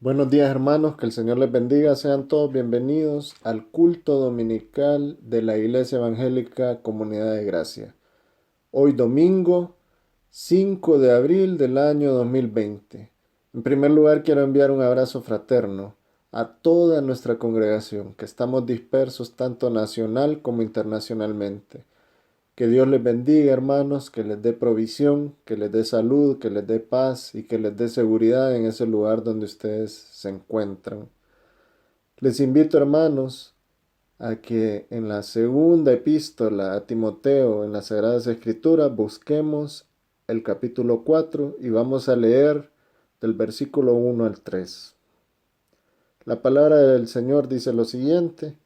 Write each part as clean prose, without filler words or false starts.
Buenos días hermanos, que el Señor les bendiga, sean todos bienvenidos al culto dominical de la Iglesia Evangélica Comunidad de Gracia. Hoy domingo 5 de abril del año 2020. En primer lugar quiero enviar un abrazo fraterno a toda nuestra congregación, que estamos dispersos tanto nacional como internacionalmente. Que Dios les bendiga, hermanos, que les dé provisión, que les dé salud, que les dé paz y que les dé seguridad en ese lugar donde ustedes se encuentran. Les invito, hermanos, a que en la segunda epístola a Timoteo, en las Sagradas Escrituras, busquemos el capítulo 4 y vamos a leer del versículo 1 al 3. La palabra del Señor dice lo siguiente: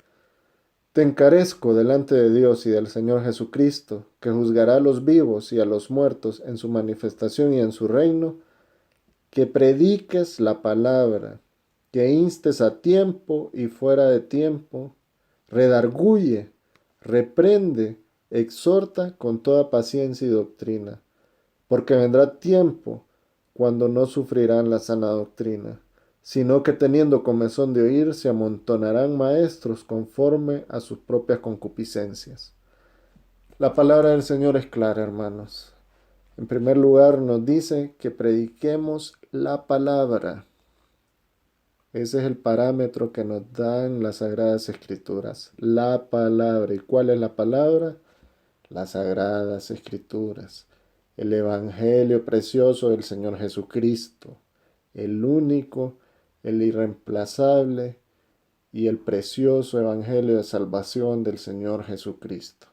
Te encarezco delante de Dios y del Señor Jesucristo, que juzgará a los vivos y a los muertos en su manifestación y en su reino, que prediques la palabra, que instes a tiempo y fuera de tiempo, redarguye, reprende, exhorta con toda paciencia y doctrina, porque vendrá tiempo cuando no sufrirán la sana doctrina, sino que teniendo comezón de oír, se amontonarán maestros conforme a sus propias concupiscencias. La palabra del Señor es clara, hermanos. En primer lugar, nos dice que prediquemos la palabra. Ese es el parámetro que nos dan las Sagradas Escrituras. La palabra. ¿Y cuál es la palabra? Las Sagradas Escrituras. El Evangelio precioso del Señor Jesucristo. El único, el irreemplazable y el precioso Evangelio de salvación del Señor Jesucristo.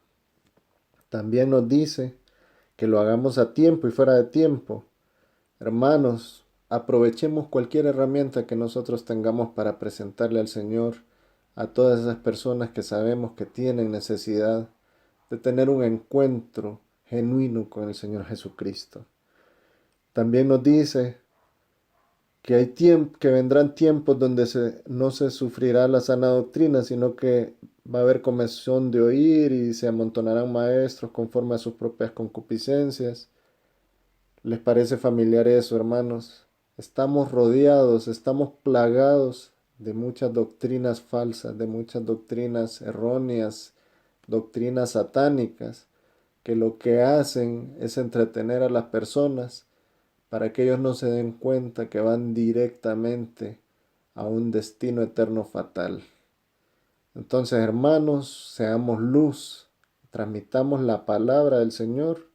También nos dice que lo hagamos a tiempo y fuera de tiempo. Hermanos, aprovechemos cualquier herramienta que nosotros tengamos para presentarle al Señor a todas esas personas que sabemos que tienen necesidad de tener un encuentro genuino con el Señor Jesucristo. También nos dice que que vendrán tiempos donde no se sufrirá la sana doctrina, sino que va a haber comezón de oír y se amontonarán maestros conforme a sus propias concupiscencias. ¿Les parece familiar eso, hermanos? Estamos rodeados, estamos plagados de muchas doctrinas falsas, de muchas doctrinas erróneas, doctrinas satánicas, que lo que hacen es entretener a las personas para que ellos no se den cuenta que van directamente a un destino eterno fatal. Entonces, hermanos, seamos luz, transmitamos la palabra del Señor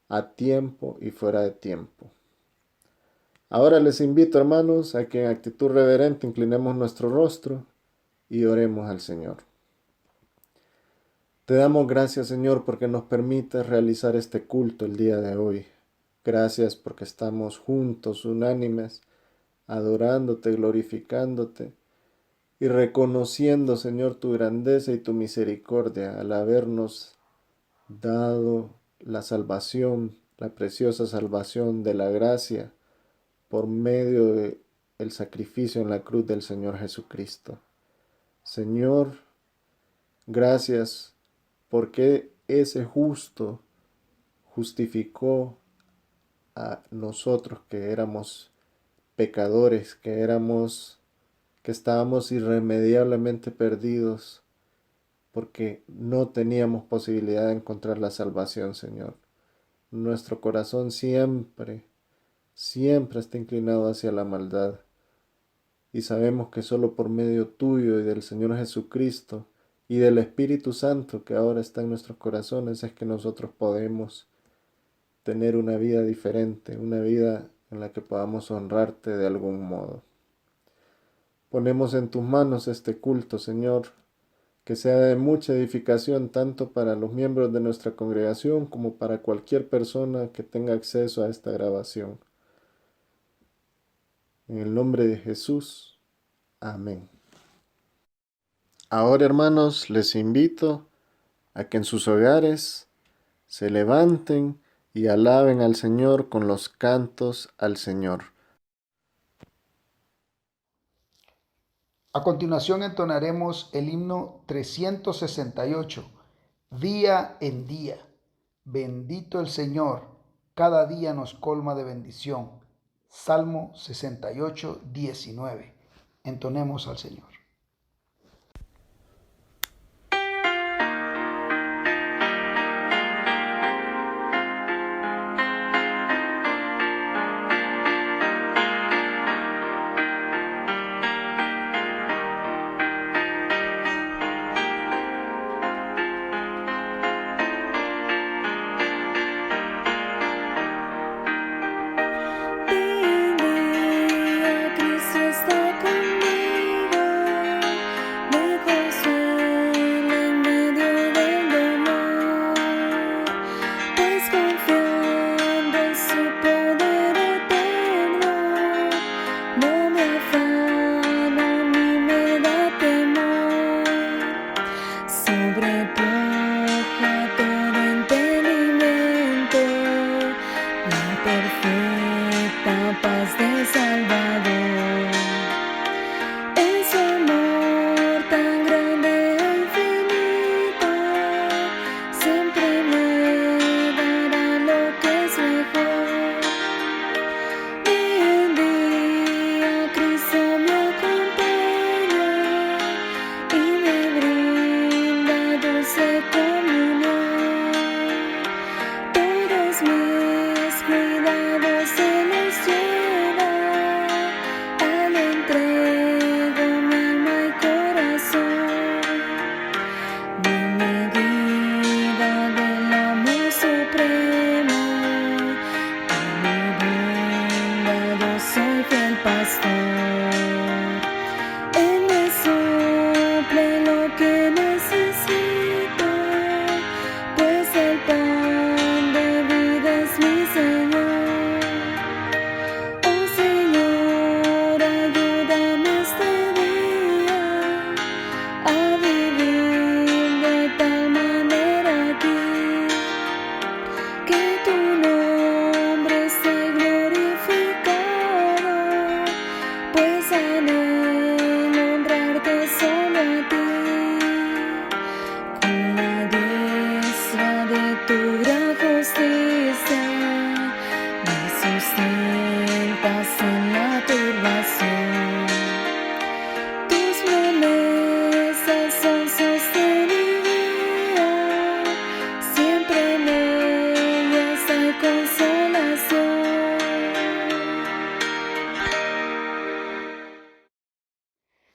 a tiempo y fuera de tiempo. Ahora les invito, hermanos, a que en actitud reverente inclinemos nuestro rostro y oremos al Señor. Te damos gracias, Señor, porque nos permites realizar este culto el día de hoy. Gracias porque estamos juntos, unánimes, adorándote, glorificándote y reconociendo, Señor, tu grandeza y tu misericordia al habernos dado la salvación, la preciosa salvación de la gracia por medio del sacrificio en la cruz del Señor Jesucristo. Señor, gracias porque ese justo justificó a nosotros que éramos pecadores, que estábamos irremediablemente perdidos porque no teníamos posibilidad de encontrar la salvación, Señor. Nuestro corazón siempre está inclinado hacia la maldad. Y sabemos que solo por medio tuyo y del Señor Jesucristo y del Espíritu Santo que ahora está en nuestros corazones es que nosotros podemos tener una vida diferente, una vida en la que podamos honrarte de algún modo. Ponemos en tus manos este culto, Señor, que sea de mucha edificación tanto para los miembros de nuestra congregación como para cualquier persona que tenga acceso a esta grabación. En el nombre de Jesús. Amén. Ahora, hermanos, les invito a que en sus hogares se levanten y alaben al Señor con los cantos al Señor. A continuación entonaremos el himno 368, día en día. Bendito el Señor, cada día nos colma de bendición. Salmo 68, 19. Entonemos al Señor.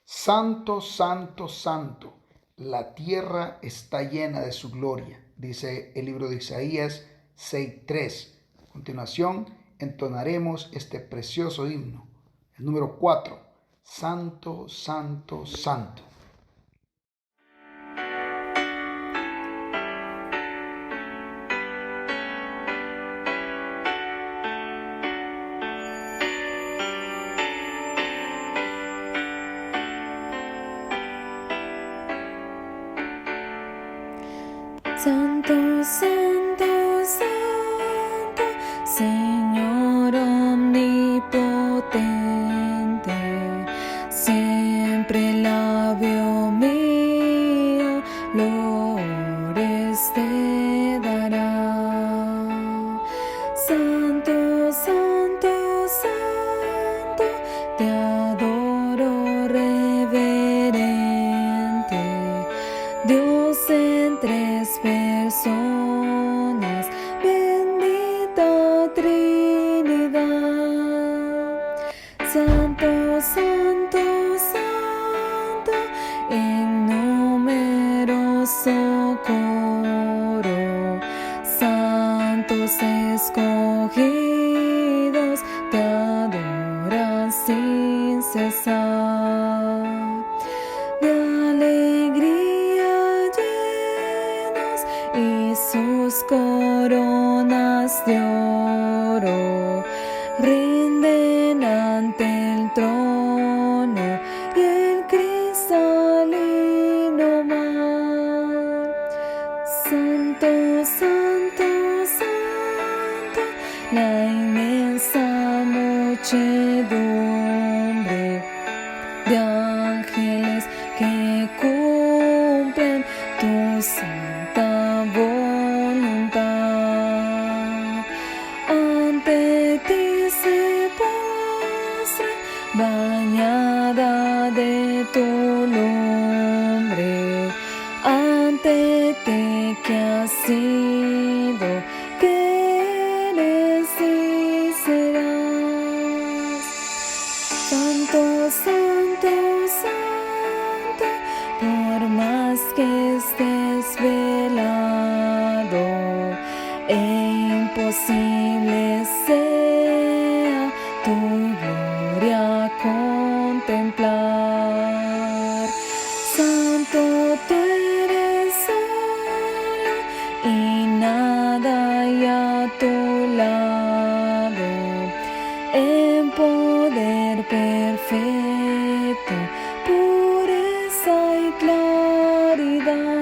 Santo, santo, santo, la tierra está llena de su gloria, dice el libro de Isaías 6:3. A continuación, entonaremos este precioso himno, el número 4, Santo, santo, santo. Santo, santo, santo, Señor omnipotente, siempre labio mío, loores te dará. Santo, santo, santo, te adoro reverente, Dios en tres personas, bendita Trinidad. Santo, santo, santo, en numeroso coro, santos escogidos te adoran sin cesar. De alegría llenos y sus coronas de oro rinden ante el trono y el cristalino mar. Santo, santo, santo, la inmensa muchedumbre de ángeles que cumplen tu santa voluntad. de tu nombre, ante ti que has sido, que eres y serás. Santo, santo, santo, por más que estés velado, imposible sea tu gloria contemplar. Santo tú eres solo y nada hay a tu lado, en poder perfecto, pureza y claridad.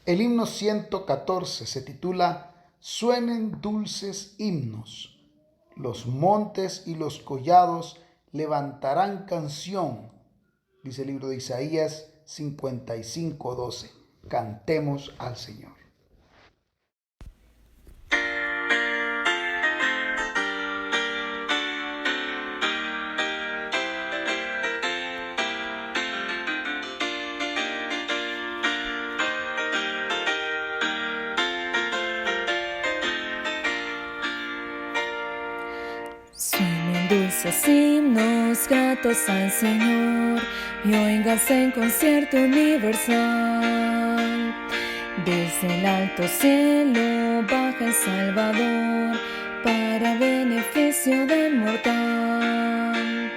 El himno 114 se titula Suenen dulces himnos. Los montes y los collados levantarán canción, dice el libro de Isaías 55:12. Cantemos al Señor. Suenen dulces himnos gratos al Señor y óigase en concierto universal. Desde el alto cielo baja el Salvador para beneficio del mortal.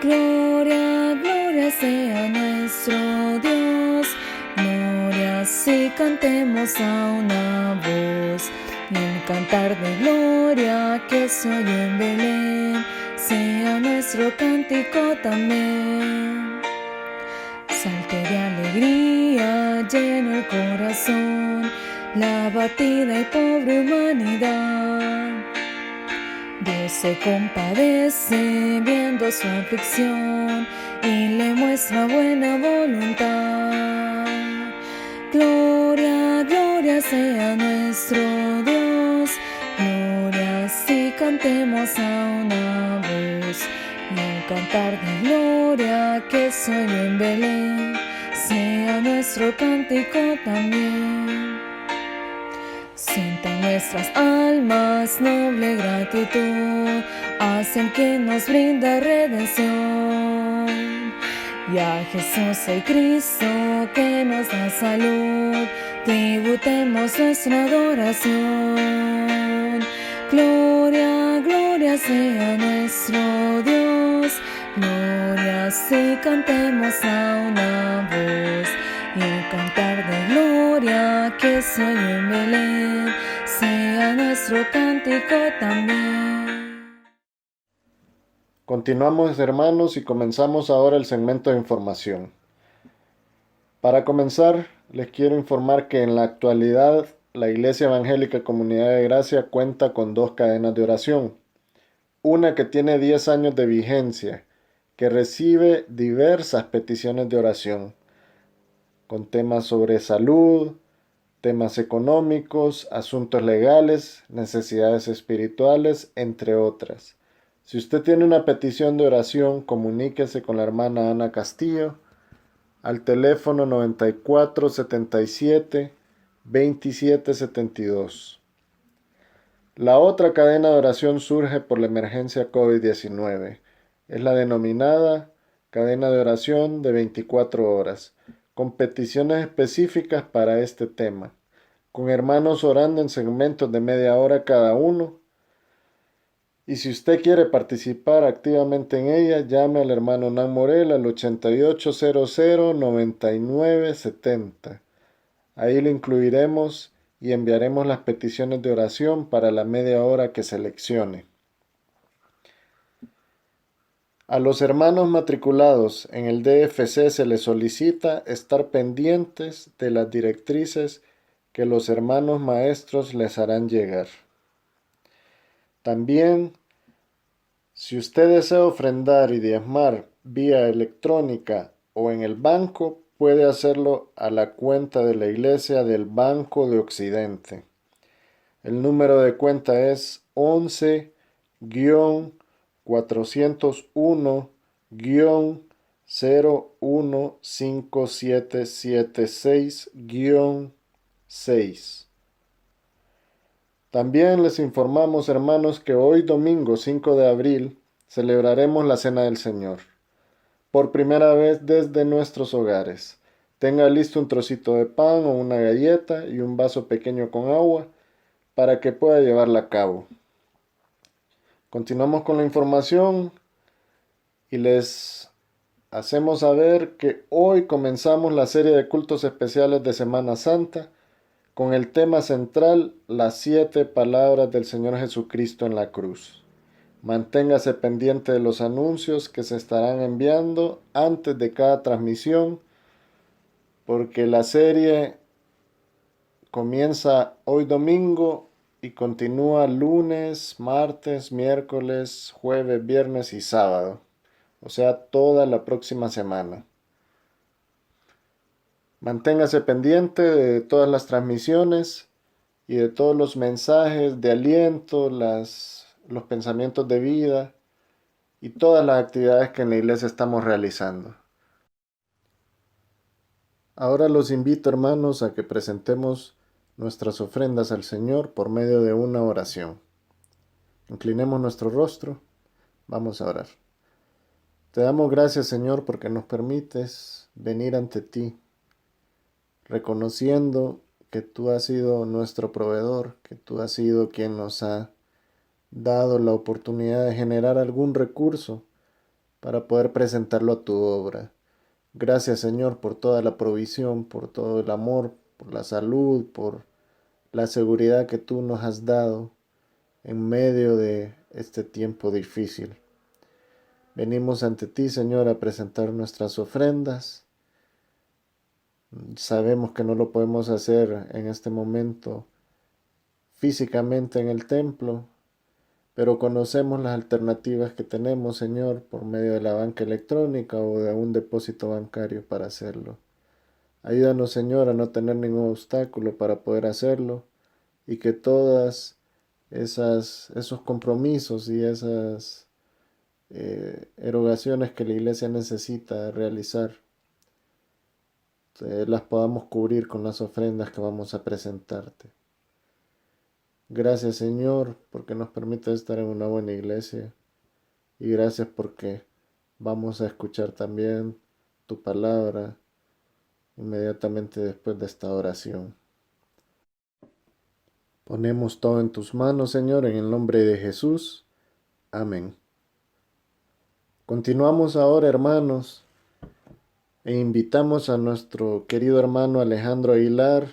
Gloria, gloria sea nuestro Dios, gloria si cantemos a una voz. Y el cantar de gloria que se oye en Belén sea nuestro cántico también. Salte de alegría lleno el corazón, la abatida y pobre humanidad. Dios se compadece viendo su aflicción y le muestra buena voluntad. Gloria, gloria sea nuestro Dios, gloria si cantemos a una voz. Y el cantar de gloria que se oye en Belén sea nuestro cántico también. Sientan nuestras almas noble gratitud, hacen que nos brinda redención. Y a Jesús el Cristo que nos da salud, tributemos nuestra adoración. Gloria, gloria sea nuestro Dios, gloria si cantemos a una voz. Y el cantar de gloria que se oye en Belén sea nuestro cántico también. Continuamos, hermanos, y comenzamos ahora el segmento de información. Para comenzar, les quiero informar que en la actualidad la Iglesia Evangélica Comunidad de Gracia cuenta con 2 cadenas de oración. Una que tiene 10 años de vigencia, que recibe diversas peticiones de oración, con temas sobre salud, temas económicos, asuntos legales, necesidades espirituales, entre otras. Si usted tiene una petición de oración, comuníquese con la hermana Ana Castillo al teléfono 94 77 27 72. La otra cadena de oración surge por la emergencia COVID-19. Es la denominada cadena de oración de 24 horas, con peticiones específicas para este tema, con hermanos orando en segmentos de media hora cada uno. Y si usted quiere participar activamente en ella, llame al hermano Nan Morel al 8800-9970. Ahí le incluiremos y enviaremos las peticiones de oración para la media hora que seleccione. A los hermanos matriculados en el DFC se les solicita estar pendientes de las directrices que los hermanos maestros les harán llegar. También, si usted desea ofrendar y diezmar vía electrónica o en el banco, puede hacerlo a la cuenta de la Iglesia del Banco de Occidente. El número de cuenta es 11-, 401-015776-6. También les informamos, hermanos, que hoy domingo 5 de abril celebraremos la Cena del Señor, por primera vez desde nuestros hogares. Tenga listo un trocito de pan o una galleta y un vaso pequeño con agua para que pueda llevarla a cabo. Continuamos con la información y les hacemos saber que hoy comenzamos la serie de cultos especiales de Semana Santa con el tema central, las 7 palabras del Señor Jesucristo en la cruz. Manténgase pendiente de los anuncios que se estarán enviando antes de cada transmisión, porque la serie comienza hoy domingo y continúa lunes, martes, miércoles, jueves, viernes y sábado, o sea, toda la próxima semana. Manténgase pendiente de todas las transmisiones y de todos los mensajes de aliento, los pensamientos de vida y todas las actividades que en la iglesia estamos realizando. Ahora los invito, hermanos, a que presentemos nuestras ofrendas al Señor por medio de una oración. Inclinemos nuestro rostro, vamos a orar. Te damos gracias, Señor, porque nos permites venir ante ti, reconociendo que tú has sido nuestro proveedor, que tú has sido quien nos ha dado la oportunidad de generar algún recurso para poder presentarlo a tu obra. Gracias, Señor, por toda la provisión, por todo el amor, por la salud, por la seguridad que tú nos has dado en medio de este tiempo difícil. Venimos ante ti, Señor, a presentar nuestras ofrendas. Sabemos que no lo podemos hacer en este momento físicamente en el templo, pero conocemos las alternativas que tenemos, Señor, por medio de la banca electrónica o de un depósito bancario para hacerlo. Ayúdanos, Señor, a no tener ningún obstáculo para poder hacerlo y que todas esos compromisos y esas erogaciones que la iglesia necesita realizar las podamos cubrir con las ofrendas que vamos a presentarte. Gracias, Señor, porque nos permite estar en una buena iglesia y gracias porque vamos a escuchar también tu palabra inmediatamente después de esta oración. Ponemos todo en tus manos, Señor, en el nombre de Jesús. Amén. Continuamos ahora, hermanos, e invitamos a nuestro querido hermano Alejandro Aguilar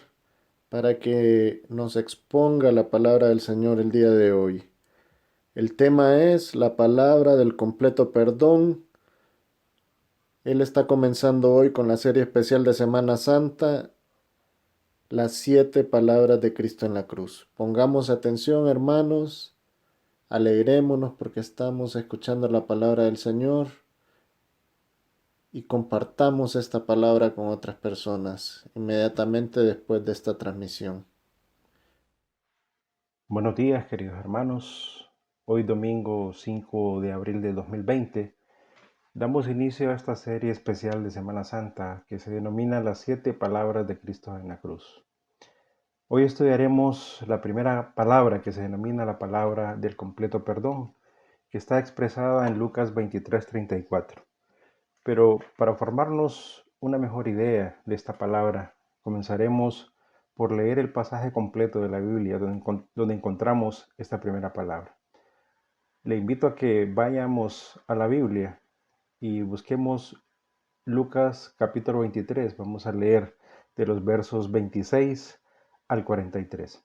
para que nos exponga la palabra del Señor el día de hoy. El tema es la palabra del completo perdón. Él está comenzando hoy con la serie especial de Semana Santa, las 7 palabras de Cristo en la cruz. Pongamos atención, hermanos, alegrémonos porque estamos escuchando la palabra del Señor y compartamos esta palabra con otras personas inmediatamente después de esta transmisión. Buenos días, queridos hermanos. Hoy domingo 5 de abril de 2020 damos inicio a esta serie especial de Semana Santa que se denomina las 7 palabras de Cristo en la cruz. Hoy estudiaremos la primera palabra que se denomina la palabra del completo perdón, que está expresada en Lucas 23:34. Pero para formarnos una mejor idea de esta palabra, comenzaremos por leer el pasaje completo de la Biblia donde encontramos esta primera palabra. Le invito a que vayamos a la Biblia y busquemos Lucas capítulo 23. Vamos a leer de los versos 26 al 43.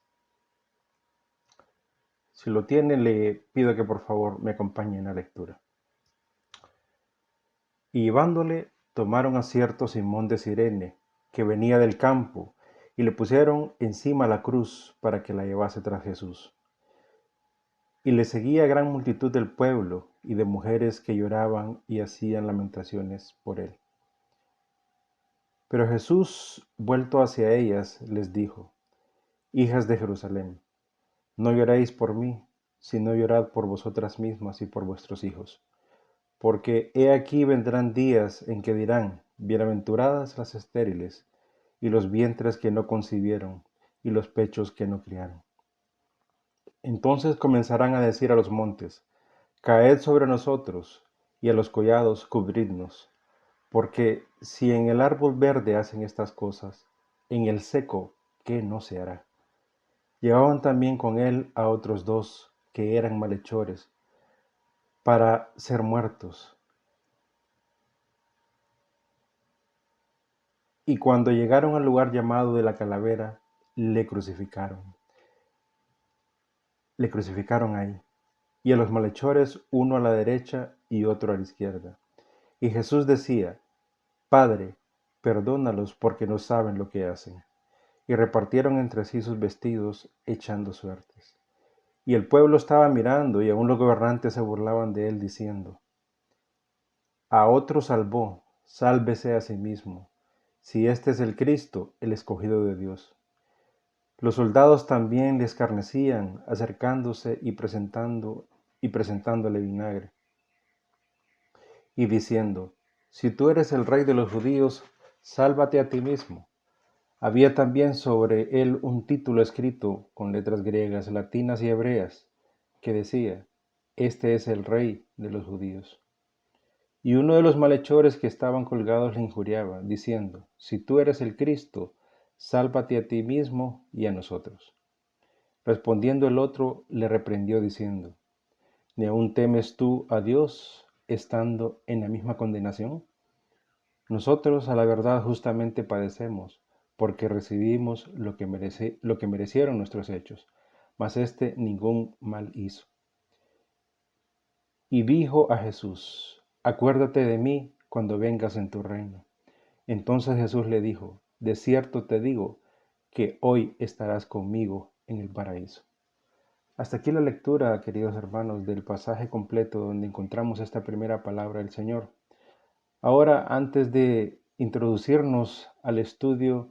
Si lo tienen, le pido que por favor me acompañen en la lectura. Y llevándole, tomaron a cierto Simón de Cirene, que venía del campo, y le pusieron encima la cruz para que la llevase tras Jesús. Y le seguía gran multitud del pueblo y de mujeres que lloraban y hacían lamentaciones por él. Pero Jesús, vuelto hacia ellas, les dijo: Hijas de Jerusalén, no lloréis por mí, sino llorad por vosotras mismas y por vuestros hijos. Porque he aquí vendrán días en que dirán, bienaventuradas las estériles, y los vientres que no concibieron, y los pechos que no criaron. Entonces comenzarán a decir a los montes, caed sobre nosotros, y a los collados cubridnos. Porque si en el árbol verde hacen estas cosas, en el seco, ¿qué no se hará? Llevaban también con él a otros dos que eran malhechores, para ser muertos. Y cuando llegaron al lugar llamado de la calavera, le crucificaron. Le crucificaron ahí. Y a los malhechores, uno a la derecha y otro a la izquierda. Y Jesús decía, Padre, perdónalos porque no saben lo que hacen. Y repartieron entre sí sus vestidos, echando suertes. Y el pueblo estaba mirando, y aun los gobernantes se burlaban de él, diciendo, a otro salvó, sálvese a sí mismo, si este es el Cristo, el escogido de Dios. Los soldados también le escarnecían, acercándose y presentándole vinagre, y diciendo, si tú eres el rey de los judíos, sálvate a ti mismo. Había también sobre él un título escrito con letras griegas, latinas y hebreas, que decía, este es el rey de los judíos. Y uno de los malhechores que estaban colgados le injuriaba, diciendo, si tú eres el Cristo, sálvate a ti mismo y a nosotros. Respondiendo el otro, le reprendió diciendo, ¿ni aún temes tú a Dios estando en la misma condenación? Nosotros a la verdad justamente padecemos, porque recibimos lo que merecieron nuestros hechos, mas éste ningún mal hizo. Y dijo a Jesús, acuérdate de mí cuando vengas en tu reino. Entonces Jesús le dijo, de cierto te digo, que hoy estarás conmigo en el paraíso. Hasta aquí la lectura, queridos hermanos, del pasaje completo donde encontramos esta primera palabra del Señor. Ahora, antes de introducirnos al estudio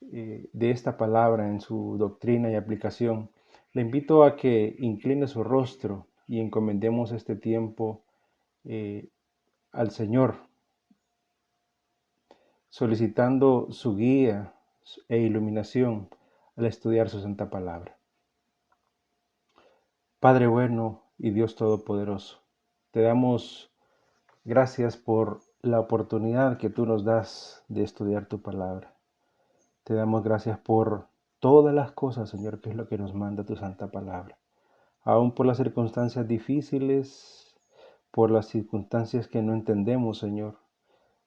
de esta palabra en su doctrina y aplicación, le invito a que incline su rostro y encomendemos este tiempo al Señor, solicitando su guía e iluminación al estudiar su santa palabra. Padre bueno y Dios todopoderoso, te damos gracias por la oportunidad que tú nos das de estudiar tu palabra. Te damos gracias por todas las cosas, Señor, que es lo que nos manda tu santa palabra. Aún por las circunstancias difíciles, por las circunstancias que no entendemos, Señor,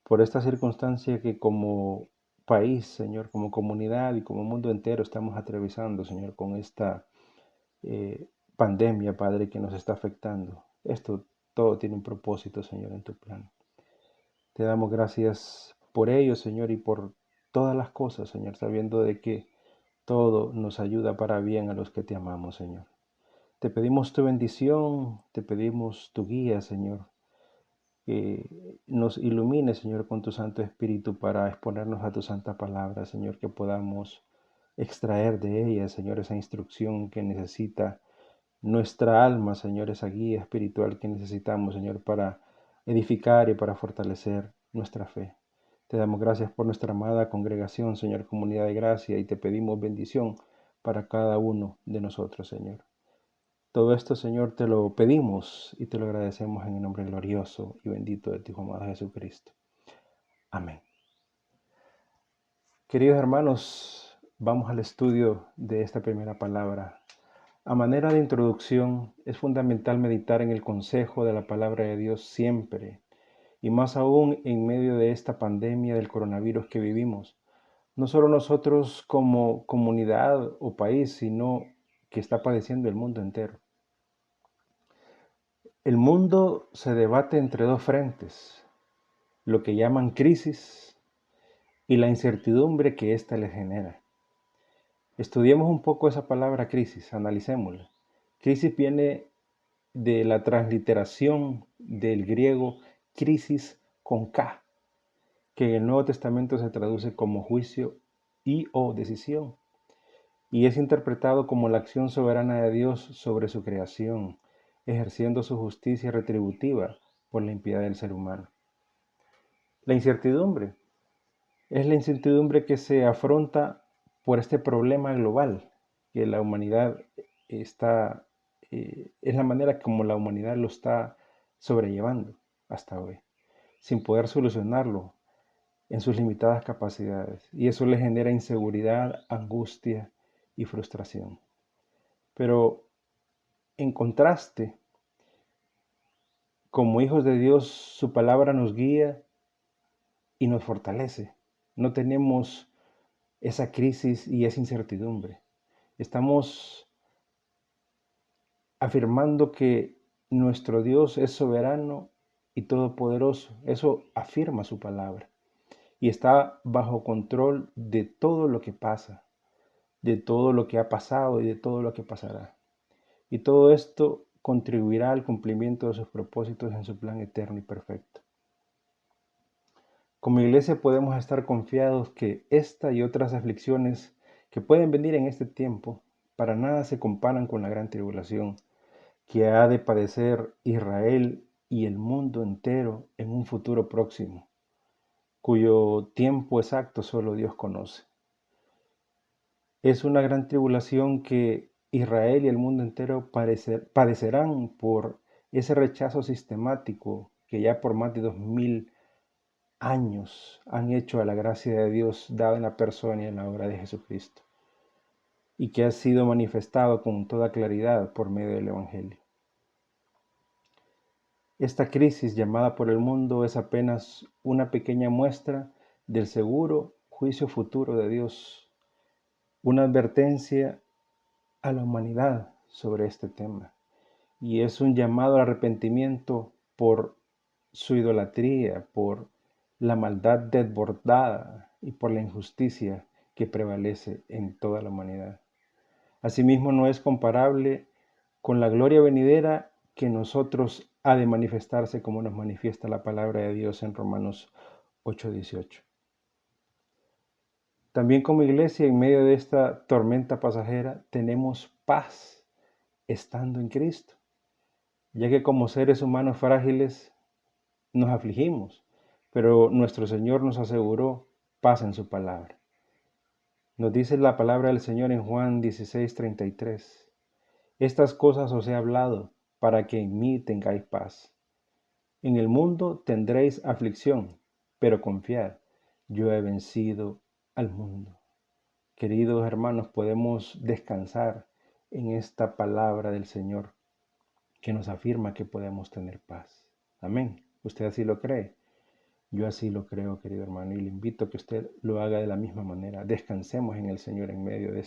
por esta circunstancia que como país, Señor, como comunidad y como mundo entero estamos atravesando, Señor, con esta pandemia, Padre, que nos está afectando. Esto todo tiene un propósito, Señor, en tu plan. Te damos gracias por ello, Señor, y por todas las cosas, Señor, sabiendo de que todo nos ayuda para bien a los que te amamos, Señor. Te pedimos tu bendición, te pedimos tu guía, Señor. Que nos ilumine, Señor, con tu Santo Espíritu para exponernos a tu santa palabra, Señor, que podamos extraer de ella, Señor, esa instrucción que necesita nuestra alma, Señor, esa guía espiritual que necesitamos, Señor, para edificar y para fortalecer nuestra fe. Te damos gracias por nuestra amada congregación, Señor, comunidad de gracia, y te pedimos bendición para cada uno de nosotros, Señor. Todo esto, Señor, te lo pedimos y te lo agradecemos en el nombre glorioso y bendito de tu Hijo amado Jesucristo. Amén. Queridos hermanos, vamos al estudio de esta primera palabra. A manera de introducción, es fundamental meditar en el consejo de la palabra de Dios siempre, y más aún en medio de esta pandemia del coronavirus que vivimos. No solo nosotros como comunidad o país, sino que está padeciendo el mundo entero. El mundo se debate entre dos frentes, lo que llaman crisis y la incertidumbre que ésta le genera. Estudiemos un poco esa palabra crisis, analicémosla. Crisis viene de la transliteración del griego crisis con K, que en el Nuevo Testamento se traduce como juicio y o decisión. y es interpretado como la acción soberana de Dios sobre su creación, ejerciendo su justicia retributiva por la impiedad del ser humano. La incertidumbre es la incertidumbre que se afronta por este problema global que la humanidad está, es la manera como la humanidad lo está sobrellevando hasta hoy, sin poder solucionarlo en sus limitadas capacidades. Y eso le genera inseguridad, angustia y frustración. Pero en contraste, como hijos de Dios, su palabra nos guía y nos fortalece. No tenemos esa crisis y esa incertidumbre. Estamos afirmando que nuestro Dios es soberano y todopoderoso. Eso afirma su palabra. Y está bajo control de todo lo que pasa, de todo lo que ha pasado y de todo lo que pasará. Y todo esto contribuirá al cumplimiento de sus propósitos en su plan eterno y perfecto. Como iglesia podemos estar confiados que esta y otras aflicciones que pueden venir en este tiempo para nada se comparan con la gran tribulación que ha de padecer Israel y el mundo entero en un futuro próximo, cuyo tiempo exacto solo Dios conoce. Es una gran tribulación que Israel y el mundo entero padecerán por ese rechazo sistemático que ya por más de 2000 años han hecho a la gracia de Dios dada en la persona y en la obra de Jesucristo, y que ha sido manifestado con toda claridad por medio del Evangelio. Esta crisis llamada por el mundo es apenas una pequeña muestra del seguro juicio futuro de Dios, una advertencia a la humanidad sobre este tema, y es un llamado al arrepentimiento por su idolatría, por la maldad desbordada y por la injusticia que prevalece en toda la humanidad. Asimismo, no es comparable con la gloria venidera que nosotros ha de manifestarse como nos manifiesta la palabra de Dios en Romanos 8:18. También como iglesia, en medio de esta tormenta pasajera, tenemos paz estando en Cristo, ya que como seres humanos frágiles nos afligimos, pero nuestro Señor nos aseguró paz en su palabra. Nos dice la palabra del Señor en Juan 16:33. Estas cosas os he hablado para que en mí tengáis paz. En el mundo tendréis aflicción, pero confiad, yo he vencido al mundo. Queridos hermanos, podemos descansar en esta palabra del Señor que nos afirma que podemos tener paz. Amén. ¿Usted así lo cree? Yo así lo creo, querido hermano, y le invito a que usted lo haga de la misma manera. Descansemos en el Señor en medio de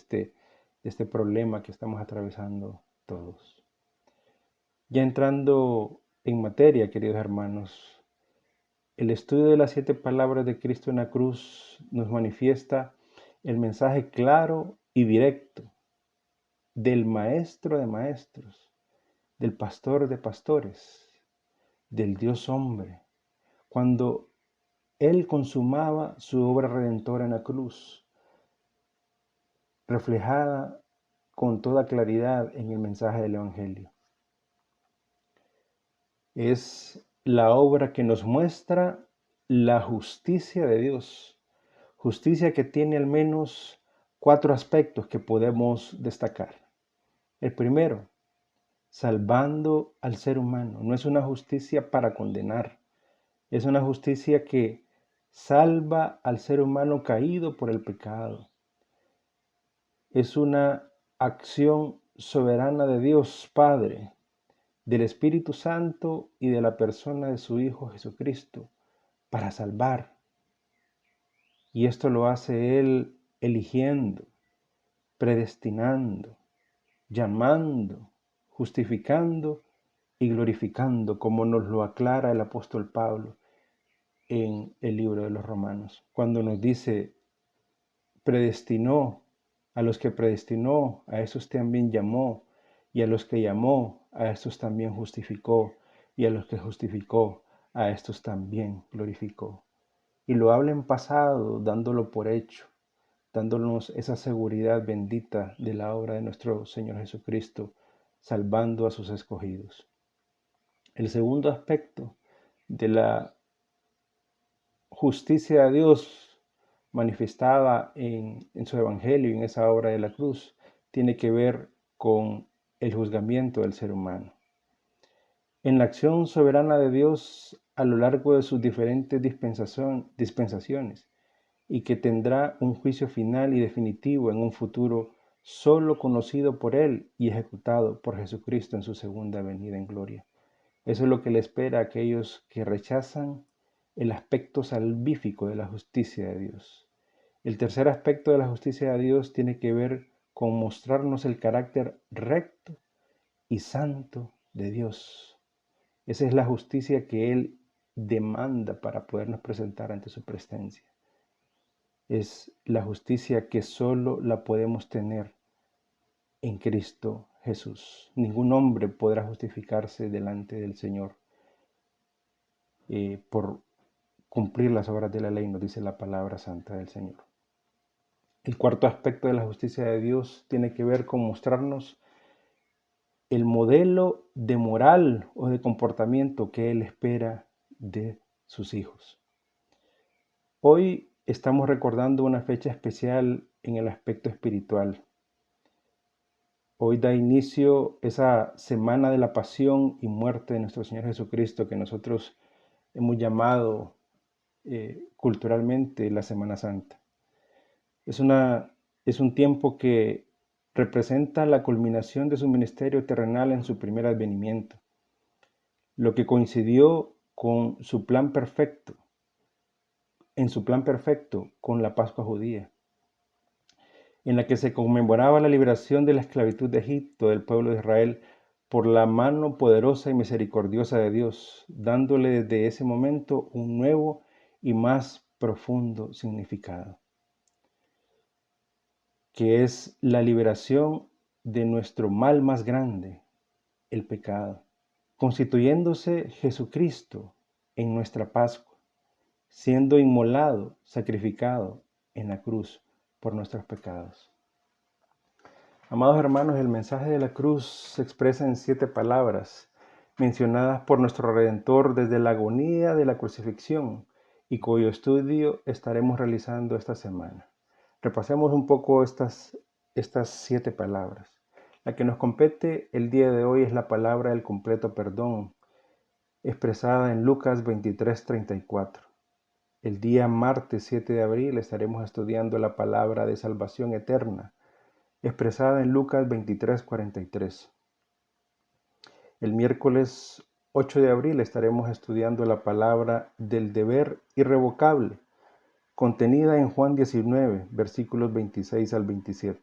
este problema que estamos atravesando todos. Ya entrando en materia, queridos hermanos, el estudio de las 7 palabras de Cristo en la cruz nos manifiesta el mensaje claro y directo del Maestro de Maestros, del Pastor de Pastores, del Dios hombre, cuando Él consumaba su obra redentora en la cruz, reflejada con toda claridad en el mensaje del Evangelio. Es la obra que nos muestra la justicia de Dios, justicia que tiene al menos 4 aspectos que podemos destacar. El primero, salvando al ser humano. No es una justicia para condenar, es una justicia que salva al ser humano caído por el pecado. Es una acción soberana de Dios Padre, del Espíritu Santo y de la persona de su Hijo Jesucristo para salvar. Y esto lo hace Él eligiendo, predestinando, llamando, justificando y glorificando, como nos lo aclara el apóstol Pablo en el libro de los Romanos, cuando nos dice, predestinó, a los que predestinó, a esos también llamó, y a los que llamó, a estos también justificó, y a los que justificó, a estos también glorificó. Y lo habla en pasado, dándolo por hecho, dándonos esa seguridad bendita de la obra de nuestro Señor Jesucristo, salvando a sus escogidos. El segundo aspecto de la justicia de Dios manifestada en su Evangelio y en esa obra de la cruz tiene que ver con el juzgamiento del ser humano. En la acción soberana de Dios a lo largo de sus diferentes dispensaciones, y que tendrá un juicio final y definitivo en un futuro solo conocido por Él y ejecutado por Jesucristo en su segunda venida en gloria. Eso es lo que le espera a aquellos que rechazan el aspecto salvífico de la justicia de Dios. El tercer aspecto de la justicia de Dios tiene que ver con mostrarnos el carácter recto y santo de Dios. Esa es la justicia que Él demanda para podernos presentar ante su presencia. Es la justicia que solo la podemos tener en Cristo Jesús. Ningún hombre podrá justificarse delante del Señor por cumplir las obras de la ley, nos dice la palabra santa del Señor. El cuarto aspecto de la justicia de Dios tiene que ver con mostrarnos el modelo de moral o de comportamiento que Él espera de sus hijos. Hoy estamos recordando una fecha especial en el aspecto espiritual. Hoy da inicio esa semana de la pasión y muerte de nuestro Señor Jesucristo que nosotros hemos llamado culturalmente la Semana Santa. Es un tiempo que representa la culminación de su ministerio terrenal en su primer advenimiento, lo que coincidió con su plan perfecto, con la Pascua judía, en la que se conmemoraba la liberación de la esclavitud de Egipto del pueblo de Israel por la mano poderosa y misericordiosa de Dios, dándole desde ese momento un nuevo y más profundo significado, que es la liberación de nuestro mal más grande, el pecado, constituyéndose Jesucristo en nuestra Pascua, siendo inmolado, sacrificado en la cruz por nuestros pecados. Amados hermanos, el mensaje de la cruz se expresa en 7 palabras mencionadas por nuestro Redentor desde la agonía de la crucifixión y cuyo estudio estaremos realizando esta semana. Repasemos un poco estas 7 palabras. La que nos compete el día de hoy es la palabra del completo perdón, expresada en Lucas 23:34. El día martes 7 de abril estaremos estudiando la palabra de salvación eterna, expresada en Lucas 23:43. El miércoles 8 de abril estaremos estudiando la palabra del deber irrevocable, contenida en Juan 19, versículos 26 al 27.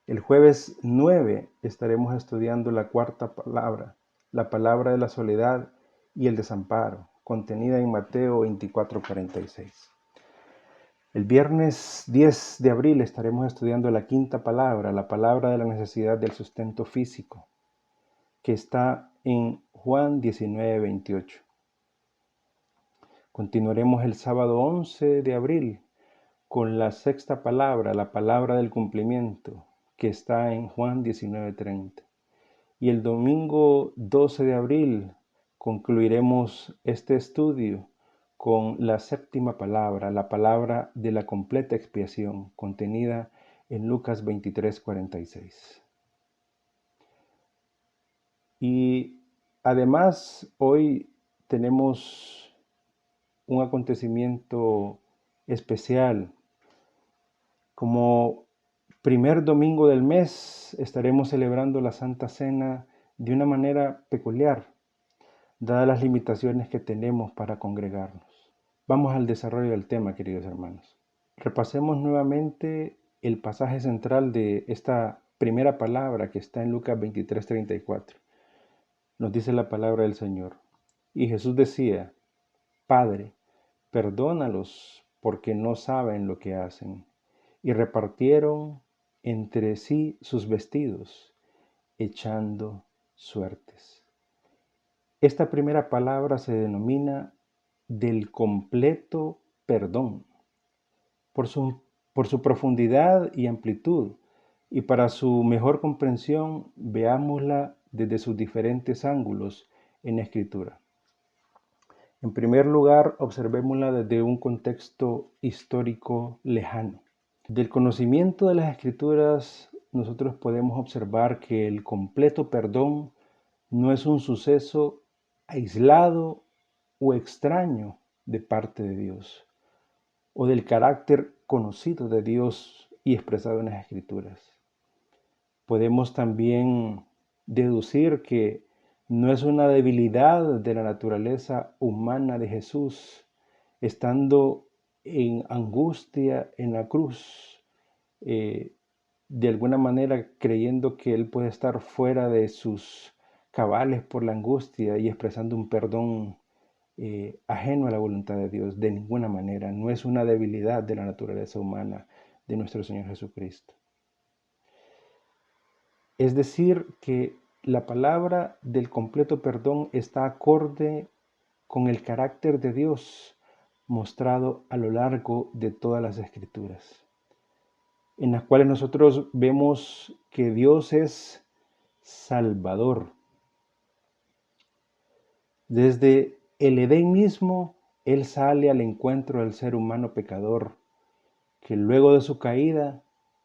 El jueves 9 estaremos estudiando la cuarta palabra, la palabra de la soledad y el desamparo, contenida en Mateo 24:46. El viernes 10 de abril estaremos estudiando la quinta palabra, la palabra de la necesidad del sustento físico, que está en Juan 19:28. Continuaremos el sábado 11 de abril con la sexta palabra, la palabra del cumplimiento, que está en Juan 19:30. Y el domingo 12 de abril concluiremos este estudio con la séptima palabra, la palabra de la completa expiación, contenida en Lucas 23:46. Y además hoy tenemos un acontecimiento especial. Como primer domingo del mes estaremos celebrando la Santa Cena de una manera peculiar, dadas las limitaciones que tenemos para congregarnos. Vamos al desarrollo del tema, queridos hermanos. Repasemos nuevamente el pasaje central de esta primera palabra que está en Lucas 23:34. Nos dice la palabra del Señor. Y Jesús decía: Padre, perdónalos porque no saben lo que hacen. Y repartieron entre sí sus vestidos, echando suertes. Esta primera palabra se denomina del completo perdón, por su por su profundidad y amplitud, y para su mejor comprensión, veámosla desde sus diferentes ángulos en la Escritura. En primer lugar, observémosla desde un contexto histórico lejano. Del conocimiento de las Escrituras, nosotros podemos observar que el completo perdón no es un suceso aislado o extraño de parte de Dios, o del carácter conocido de Dios y expresado en las Escrituras. Podemos también deducir que no es una debilidad de la naturaleza humana de Jesús, estando en angustia en la cruz, de alguna manera creyendo que Él puede estar fuera de sus cabales por la angustia y expresando un perdón ajeno a la voluntad de Dios. De ninguna manera, no es una debilidad de la naturaleza humana de nuestro Señor Jesucristo. Es decir, que la palabra del completo perdón está acorde con el carácter de Dios mostrado a lo largo de todas las Escrituras, en las cuales nosotros vemos que Dios es Salvador. Desde el Edén mismo, Él sale al encuentro del ser humano pecador, que luego de su caída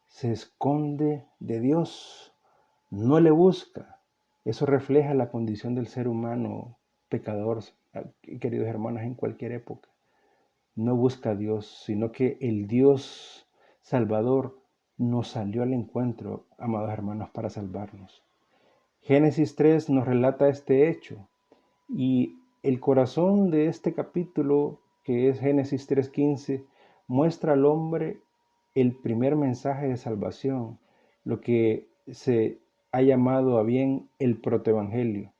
se esconde de Dios, no le busca. Eso refleja la condición del ser humano pecador, queridos hermanos, en cualquier época. No busca a Dios, sino que el Dios Salvador nos salió al encuentro, amados hermanos, para salvarnos. Génesis 3 nos relata este hecho y el corazón de este capítulo, que es Génesis 3:15, muestra al hombre el primer mensaje de salvación, lo que se ha llamado a bien el protoevangelio.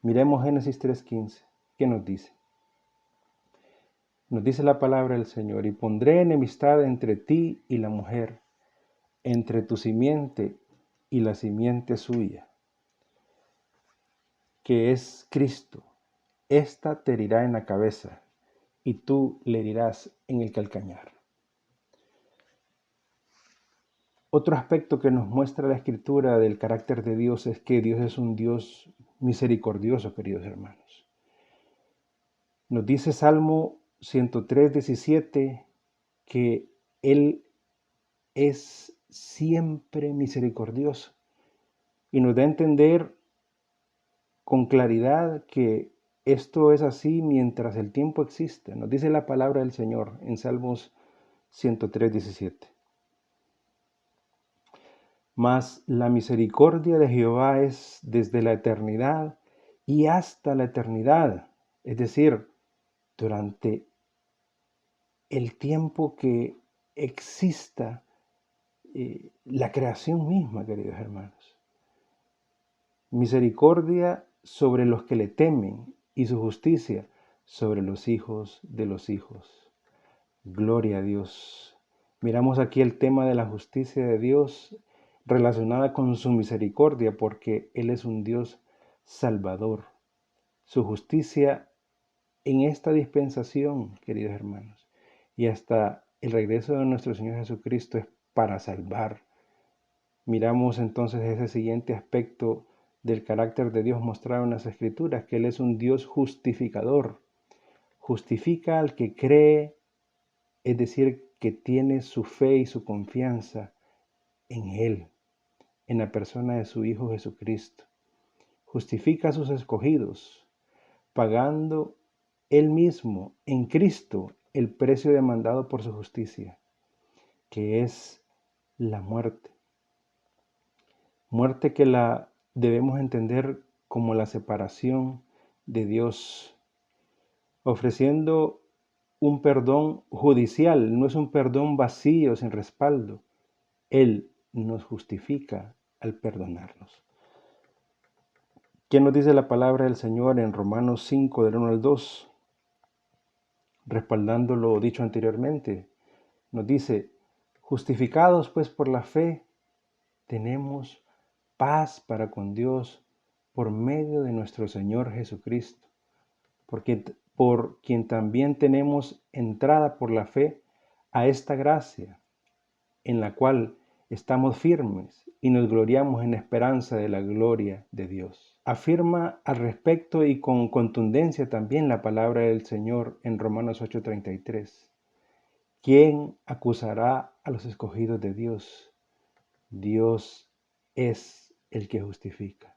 Miremos Génesis 3:15, ¿qué nos dice? Nos dice la palabra del Señor: y pondré enemistad entre ti y la mujer, entre tu simiente y la simiente suya, que es Cristo. Esta te herirá en la cabeza, y tú le herirás en el calcañar. Otro aspecto que nos muestra la Escritura del carácter de Dios es que Dios es un Dios misericordioso, queridos hermanos. Nos dice Salmo 103:17 que Él es siempre misericordioso y nos da a entender con claridad que esto es así mientras el tiempo existe. Nos dice la palabra del Señor en Salmos 103:17. Mas la misericordia de Jehová es desde la eternidad y hasta la eternidad, es decir, durante el tiempo que exista la creación misma, queridos hermanos. Misericordia sobre los que le temen y su justicia sobre los hijos de los hijos. Gloria a Dios. Miramos aquí el tema de la justicia de Dios relacionada con su misericordia, porque Él es un Dios salvador. Su justicia en esta dispensación, queridos hermanos, y hasta el regreso de nuestro Señor Jesucristo es para salvar. Miramos entonces ese siguiente aspecto del carácter de Dios mostrado en las Escrituras, que Él es un Dios justificador. Justifica al que cree, es decir, que tiene su fe y su confianza en Él, en la persona de su Hijo Jesucristo. Justifica a sus escogidos, pagando Él mismo en Cristo el precio demandado por su justicia, que es la muerte. Muerte que la debemos entender como la separación de Dios, ofreciendo un perdón judicial, no es un perdón vacío, sin respaldo. Él nos justifica al perdonarnos. ¿Qué nos dice la palabra del Señor en Romanos 5, del 1 al 2? Respaldando lo dicho anteriormente, nos dice: justificados pues por la fe, tenemos paz para con Dios por medio de nuestro Señor Jesucristo, por quien también tenemos entrada por la fe a esta gracia, en la cual estamos firmes y nos gloriamos en la esperanza de la gloria de Dios. Afirma al respecto y con contundencia también la palabra del Señor en Romanos 8:33. ¿Quién acusará a los escogidos de Dios? Dios es el que justifica.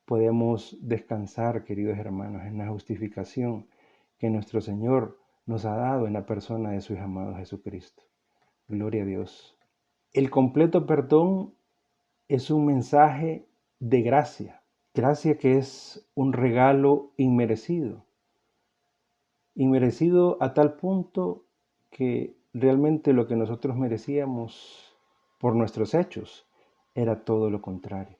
Podemos descansar, queridos hermanos, en la justificación que nuestro Señor nos ha dado en la persona de su Hijo amado Jesucristo. Gloria a Dios. El completo perdón es un mensaje de gracia. Gracia que es un regalo inmerecido. Inmerecido a tal punto que realmente lo que nosotros merecíamos por nuestros hechos era todo lo contrario.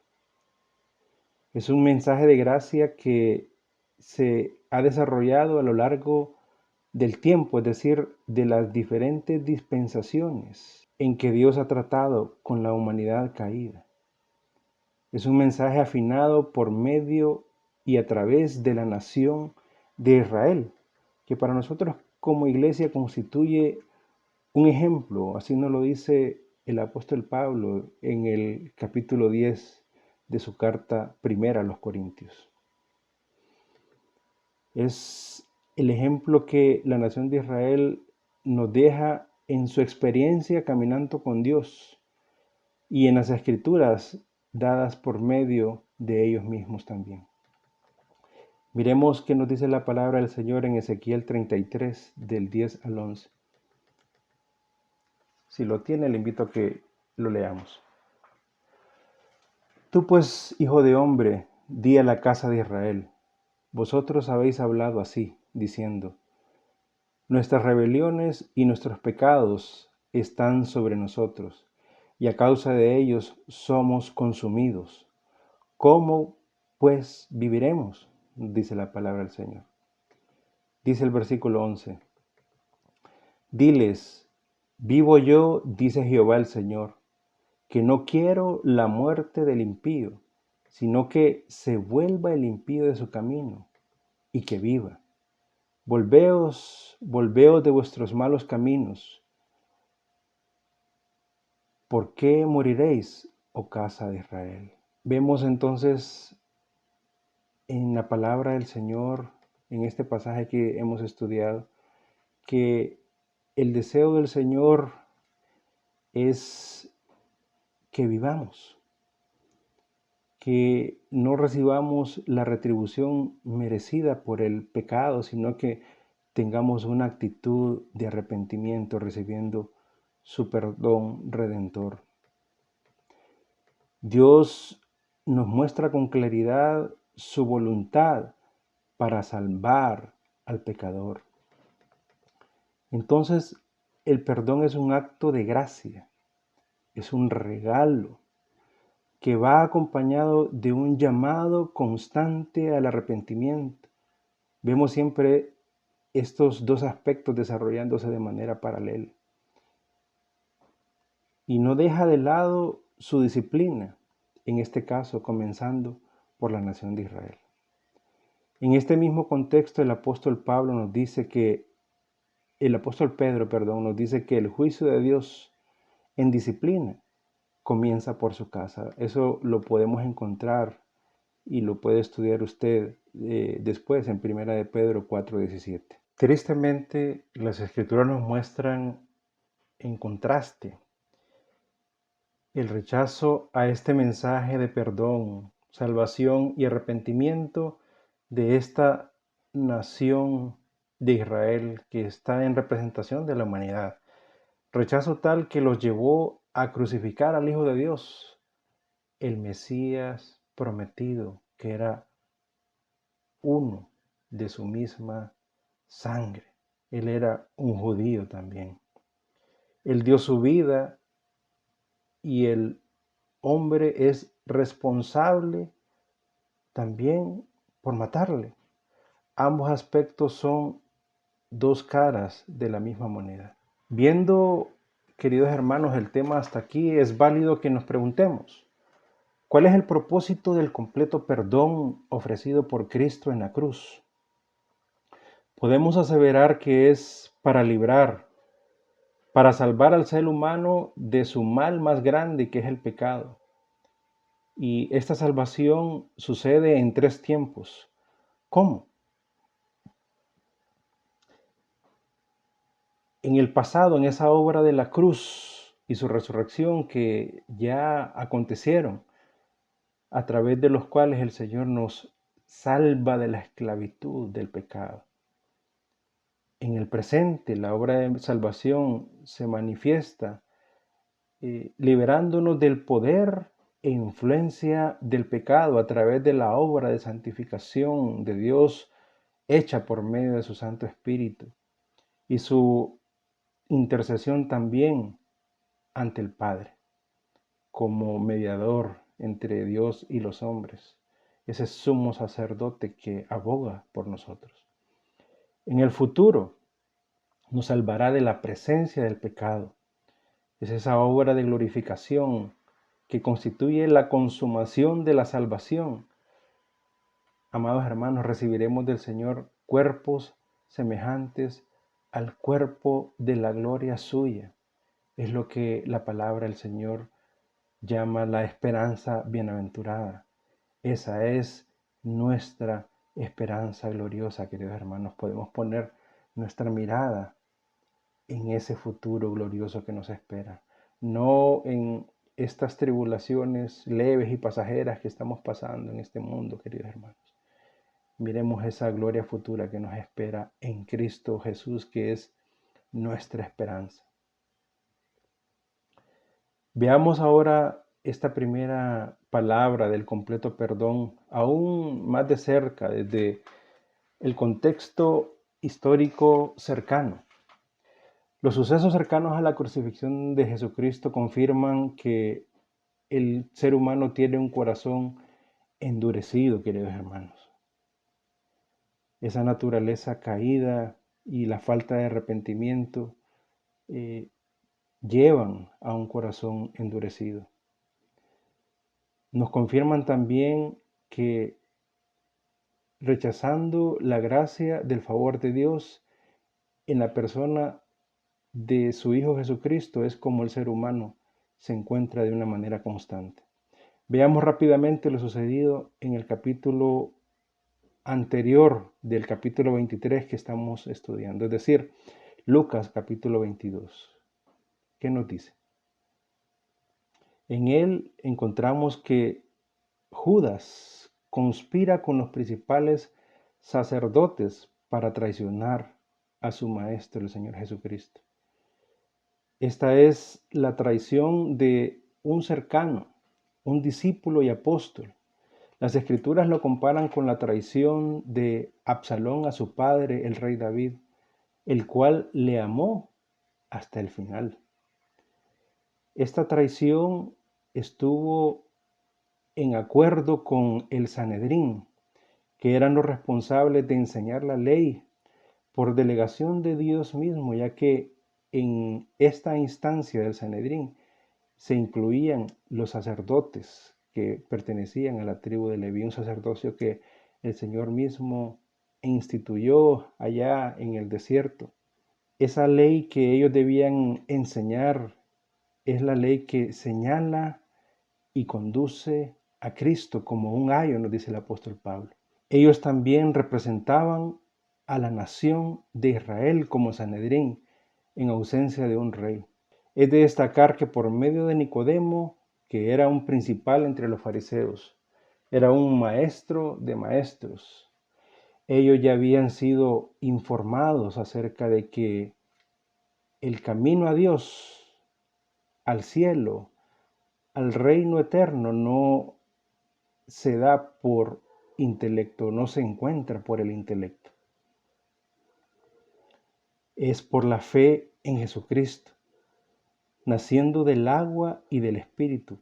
Es un mensaje de gracia que se ha desarrollado a lo largo del tiempo, es decir, de las diferentes dispensaciones en que Dios ha tratado con la humanidad caída. Es un mensaje afinado por medio y a través de la nación de Israel, que para nosotros como iglesia constituye un ejemplo, así nos lo dice el apóstol Pablo en el capítulo 10 de su carta primera a los Corintios. Es el ejemplo que la nación de Israel nos deja en su experiencia caminando con Dios y en las escrituras dadas por medio de ellos mismos también. Miremos qué nos dice la palabra del Señor en Ezequiel 33, del 10 al 11. Si lo tiene, le invito a que lo leamos. Tú pues, hijo de hombre, di a la casa de Israel, vosotros habéis hablado así, diciendo, nuestras rebeliones y nuestros pecados están sobre nosotros, y a causa de ellos somos consumidos. ¿Cómo, pues, viviremos? Dice la palabra del Señor. Dice el versículo 11. Diles, vivo yo, dice Jehová el Señor, que no quiero la muerte del impío, sino que se vuelva el impío de su camino y que viva. Volveos de vuestros malos caminos. ¿Por qué moriréis, oh casa de Israel? Vemos entonces en la palabra del Señor, en este pasaje que hemos estudiado, que el deseo del Señor es que vivamos, que no recibamos la retribución merecida por el pecado, sino que tengamos una actitud de arrepentimiento recibiendo su perdón redentor. Dios nos muestra con claridad su voluntad para salvar al pecador. Entonces, el perdón es un acto de gracia, es un regalo que va acompañado de un llamado constante al arrepentimiento. Vemos siempre estos dos aspectos desarrollándose de manera paralela. Y no deja de lado su disciplina, en este caso comenzando por la nación de Israel. En este mismo contexto el apóstol Pedro nos dice que el juicio de Dios en disciplina comienza por su casa. Eso lo podemos encontrar y lo puede estudiar usted después en 1 de Pedro 4:17. Tristemente, las escrituras nos muestran en contraste el rechazo a este mensaje de perdón, salvación y arrepentimiento de esta nación de Israel que está en representación de la humanidad. Rechazo tal que los llevó a crucificar al Hijo de Dios, el Mesías prometido, que era uno de su misma sangre. Él era un judío también. Él dio su vida y el hombre es responsable también por matarle. Ambos aspectos son dos caras de la misma moneda. Viendo, queridos hermanos, el tema hasta aquí, es válido que nos preguntemos, ¿cuál es el propósito del completo perdón ofrecido por Cristo en la cruz? Podemos aseverar que es para librar para salvar al ser humano de su mal más grande, que es el pecado. Y esta salvación sucede en 3 tiempos. ¿Cómo? En el pasado, en esa obra de la cruz y su resurrección que ya acontecieron, a través de los cuales el Señor nos salva de la esclavitud del pecado. En el presente, la obra de salvación se manifiesta liberándonos del poder e influencia del pecado a través de la obra de santificación de Dios hecha por medio de su Santo Espíritu y su intercesión también ante el Padre como mediador entre Dios y los hombres, ese sumo sacerdote que aboga por nosotros. En el futuro nos salvará de la presencia del pecado. Es esa obra de glorificación que constituye la consumación de la salvación. Amados hermanos, recibiremos del Señor cuerpos semejantes al cuerpo de la gloria suya. Es lo que la palabra del Señor llama la esperanza bienaventurada. Esa es nuestra esperanza gloriosa, queridos hermanos. Podemos poner nuestra mirada en ese futuro glorioso que nos espera, no en estas tribulaciones leves y pasajeras que estamos pasando en este mundo, queridos hermanos. Miremos esa gloria futura que nos espera en Cristo Jesús, que es nuestra esperanza. Veamos ahora esta primera palabra del completo perdón aún más de cerca, desde el contexto histórico cercano. Los sucesos cercanos a la crucifixión de Jesucristo confirman que el ser humano tiene un corazón endurecido, queridos hermanos. Esa naturaleza caída y la falta de arrepentimiento llevan a un corazón endurecido. Nos confirman también que rechazando la gracia del favor de Dios en la persona de su Hijo Jesucristo es como el ser humano se encuentra de una manera constante. Veamos rápidamente lo sucedido en el capítulo anterior del capítulo 23 que estamos estudiando, es decir, Lucas capítulo 22. ¿Qué nos dice? En él encontramos que Judas conspira con los principales sacerdotes para traicionar a su maestro, el Señor Jesucristo. Esta es la traición de un cercano, un discípulo y apóstol. Las Escrituras lo comparan con la traición de Absalón a su padre, el rey David, el cual le amó hasta el final. Esta traición estuvo en acuerdo con el Sanedrín, que eran los responsables de enseñar la ley por delegación de Dios mismo, ya que en esta instancia del Sanedrín se incluían los sacerdotes que pertenecían a la tribu de Leví, un sacerdocio que el Señor mismo instituyó allá en el desierto. Esa ley que ellos debían enseñar es la ley que señala y conduce a Cristo como un ayo, nos dice el apóstol Pablo. Ellos también representaban a la nación de Israel como Sanedrín en ausencia de un rey. Es de destacar que por medio de Nicodemo, que era un principal entre los fariseos, era un maestro de maestros, ellos ya habían sido informados acerca de que el camino a Dios, al cielo, al reino eterno, no se da por intelecto, no se encuentra por el intelecto. Es por la fe en Jesucristo, naciendo del agua y del Espíritu.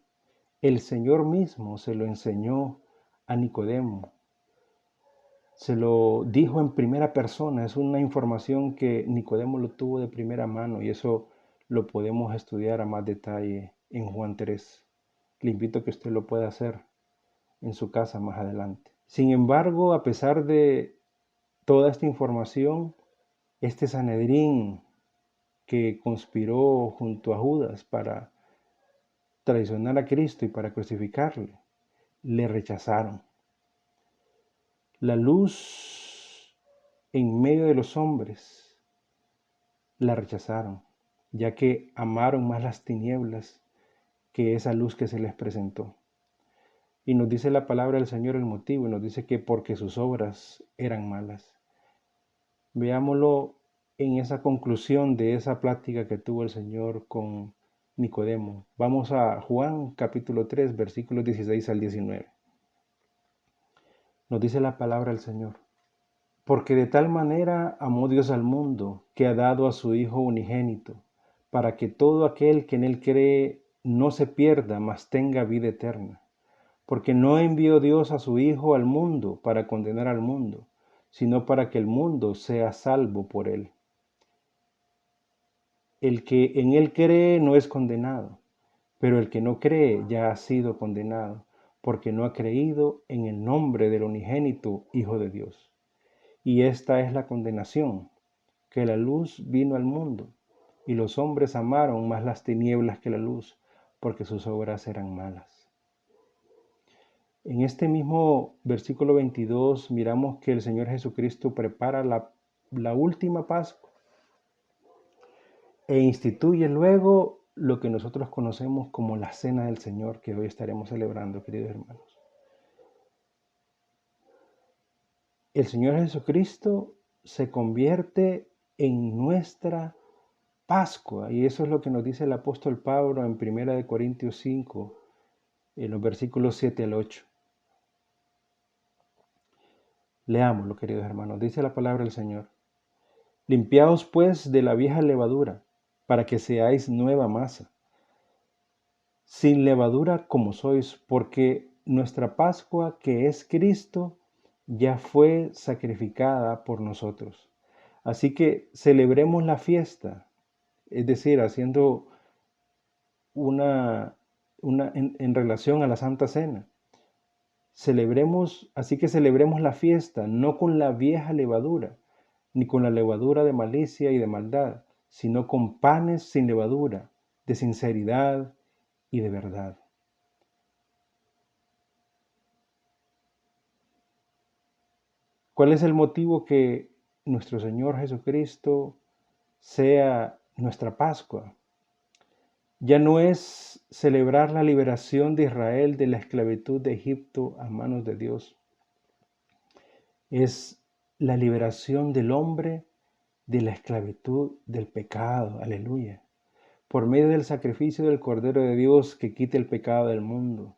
El Señor mismo se lo enseñó a Nicodemo. Se lo dijo en primera persona. Es una información que Nicodemo lo tuvo de primera mano y eso lo podemos estudiar a más detalle en Juan 3. Le invito a que usted lo pueda hacer en su casa más adelante. Sin embargo, a pesar de toda esta información, este Sanedrín que conspiró junto a Judas para traicionar a Cristo y para crucificarle, le rechazaron. La luz en medio de los hombres la rechazaron, ya que amaron más las tinieblas que esa luz que se les presentó. Y nos dice la palabra del Señor el motivo, y nos dice que porque sus obras eran malas. Veámoslo en esa conclusión de esa plática que tuvo el Señor con Nicodemo. Vamos a Juan capítulo 3, versículos 16 al 19. Nos dice la palabra del Señor. Porque de tal manera amó Dios al mundo, que ha dado a su Hijo unigénito, para que todo aquel que en él cree no se pierda, mas tenga vida eterna. Porque no envió Dios a su Hijo al mundo para condenar al mundo, sino para que el mundo sea salvo por él. El que en él cree no es condenado, pero el que no cree ya ha sido condenado, porque no ha creído en el nombre del unigénito Hijo de Dios. Y esta es la condenación, que la luz vino al mundo, y los hombres amaron más las tinieblas que la luz, porque sus obras eran malas. En este mismo versículo 22 miramos que el Señor Jesucristo prepara la última Pascua e instituye luego lo que nosotros conocemos como la Cena del Señor, que hoy estaremos celebrando, queridos hermanos. El Señor Jesucristo se convierte en nuestra Pascua, y eso es lo que nos dice el apóstol Pablo en 1 Corintios 5, en los versículos 7 al 8. Leámoslo, queridos hermanos. Dice la palabra del Señor. Limpiaos pues de la vieja levadura, para que seáis nueva masa, sin levadura como sois, porque nuestra Pascua, que es Cristo, ya fue sacrificada por nosotros. Así que celebremos la fiesta, es decir, haciendo en relación a la Santa Cena. Así que celebremos la fiesta, no con la vieja levadura, ni con la levadura de malicia y de maldad, sino con panes sin levadura, de sinceridad y de verdad. ¿Cuál es el motivo que nuestro Señor Jesucristo sea nuestra Pascua? Ya no es celebrar la liberación de Israel de la esclavitud de Egipto a manos de Dios. Es la liberación del hombre de la esclavitud del pecado. Aleluya. Por medio del sacrificio del Cordero de Dios que quita el pecado del mundo.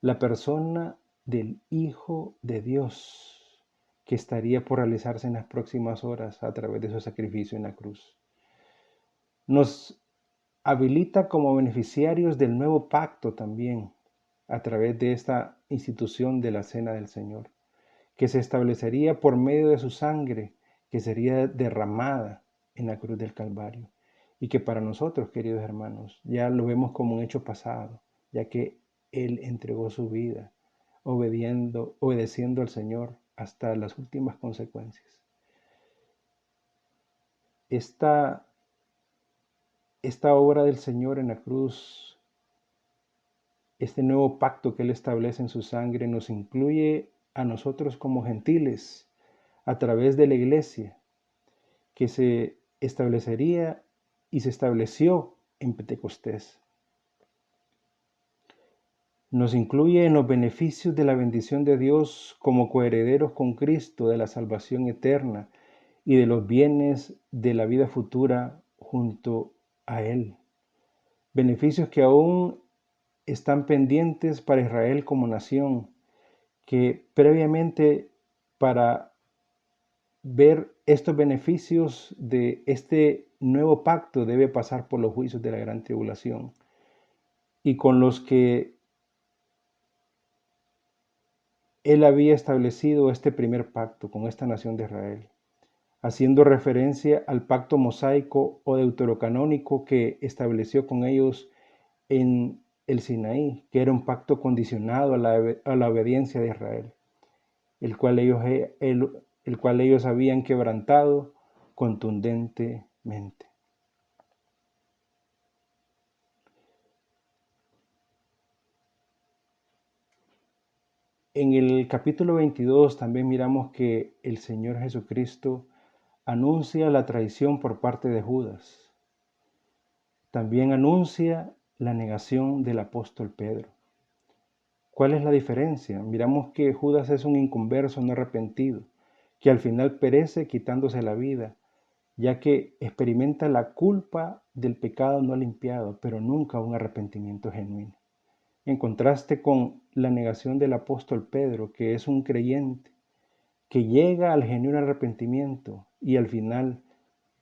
La persona del Hijo de Dios que estaría por realizarse en las próximas horas a través de su sacrificio en la cruz. Nos habilita como beneficiarios del nuevo pacto también a través de esta institución de la Cena del Señor, que se establecería por medio de su sangre que sería derramada en la cruz del Calvario, y que para nosotros, queridos hermanos, ya lo vemos como un hecho pasado, ya que Él entregó su vida obedeciendo al Señor hasta las últimas consecuencias. Esta obra del Señor en la cruz, este nuevo pacto que Él establece en su sangre, nos incluye a nosotros como gentiles a través de la iglesia que se establecería y se estableció en Pentecostés. Nos incluye en los beneficios de la bendición de Dios como coherederos con Cristo de la salvación eterna y de los bienes de la vida futura junto a Él. Beneficios que aún están pendientes para Israel como nación, que previamente para ver estos beneficios de este nuevo pacto debe pasar por los juicios de la gran tribulación, y con los que Él había establecido este primer pacto con esta nación de Israel, haciendo referencia al pacto mosaico o deuterocanónico que estableció con ellos en el Sinaí, que era un pacto condicionado a la obediencia de Israel, el cual ellos habían quebrantado contundentemente. En el capítulo 22 también miramos que el Señor Jesucristo anuncia la traición por parte de Judas. También anuncia la negación del apóstol Pedro. ¿Cuál es la diferencia? Miramos que Judas es un inconverso no arrepentido, que al final perece quitándose la vida, ya que experimenta la culpa del pecado no limpiado, pero nunca un arrepentimiento genuino. En contraste con la negación del apóstol Pedro, que es un creyente, que llega al genuino arrepentimiento y al final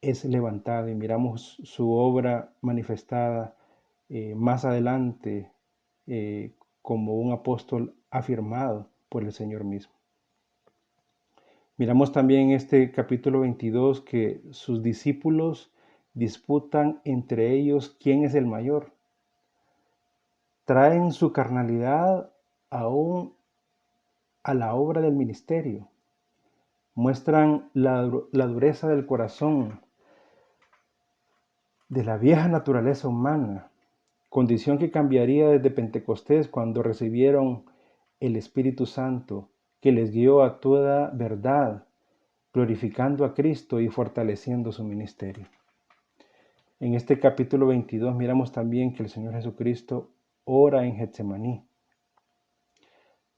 es levantado y miramos su obra manifestada más adelante como un apóstol afirmado por el Señor mismo. Miramos también en este capítulo 22 que sus discípulos disputan entre ellos quién es el mayor. Traen su carnalidad aún a la obra del ministerio. Muestran la dureza del corazón, de la vieja naturaleza humana, condición que cambiaría desde Pentecostés cuando recibieron el Espíritu Santo, que les guió a toda verdad, glorificando a Cristo y fortaleciendo su ministerio. En este capítulo 22 miramos también que el Señor Jesucristo ora en Getsemaní,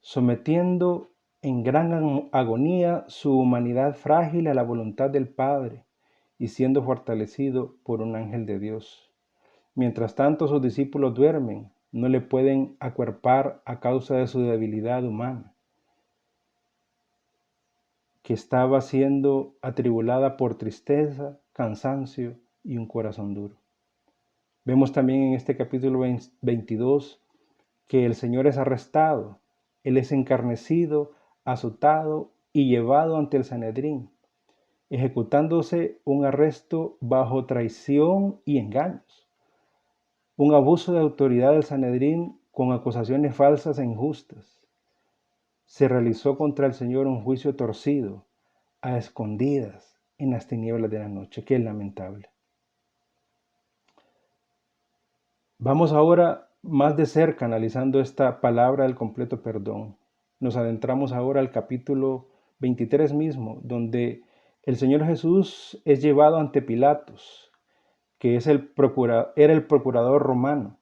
sometiendo en gran agonía su humanidad frágil a la voluntad del Padre y siendo fortalecido por un ángel de Dios. Mientras tanto, sus discípulos duermen, no le pueden acuerpar a causa de su debilidad humana, que estaba siendo atribulada por tristeza, cansancio y un corazón duro. Vemos también en este capítulo 22 que el Señor es arrestado, Él es encarnecido, azotado y llevado ante el Sanedrín, ejecutándose un arresto bajo traición y engaños, un abuso de autoridad del Sanedrín con acusaciones falsas e injustas. Se realizó contra el Señor un juicio torcido, a escondidas, en las tinieblas de la noche. Qué lamentable. Vamos ahora más de cerca analizando esta palabra del completo perdón. Nos adentramos ahora al capítulo 23 mismo, donde el Señor Jesús es llevado ante Pilatos, que era el procurador romano,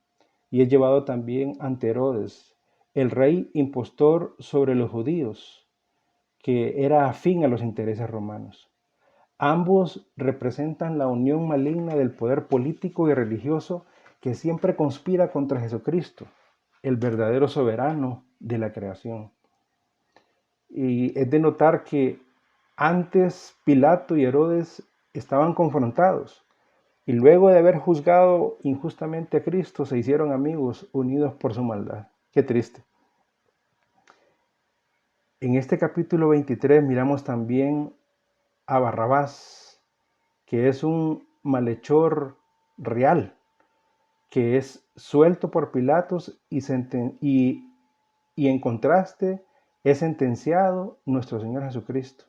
y es llevado también ante Herodes, el rey impostor sobre los judíos, que era afín a los intereses romanos. Ambos representan la unión maligna del poder político y religioso que siempre conspira contra Jesucristo, el verdadero soberano de la creación. Y es de notar que antes Pilato y Herodes estaban confrontados y luego de haber juzgado injustamente a Cristo se hicieron amigos unidos por su maldad. Qué triste. En este capítulo 23 miramos también a Barrabás, que es un malhechor real, que es suelto por Pilatos y en contraste es sentenciado nuestro Señor Jesucristo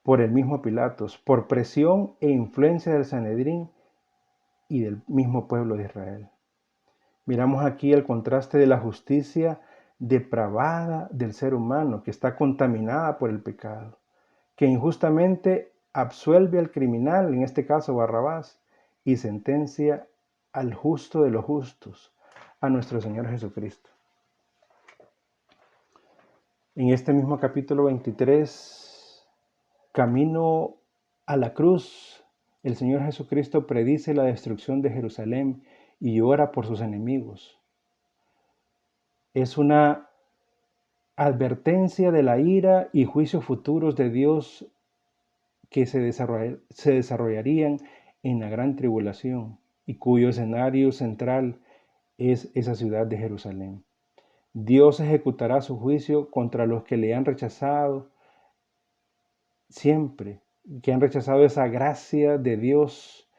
por el mismo Pilatos, por presión e influencia del Sanedrín y del mismo pueblo de Israel. Miramos aquí el contraste de la justicia depravada del ser humano, que está contaminada por el pecado, que injustamente absuelve al criminal, en este caso Barrabás, y sentencia al justo de los justos, a nuestro Señor Jesucristo. En este mismo capítulo 23, camino a la cruz, el Señor Jesucristo predice la destrucción de Jerusalén y ora por sus enemigos. Es una advertencia de la ira y juicios futuros de Dios que se desarrollarían en la gran tribulación y cuyo escenario central es esa ciudad de Jerusalén. Dios ejecutará su juicio contra los que le han rechazado siempre, que han rechazado esa gracia de Dios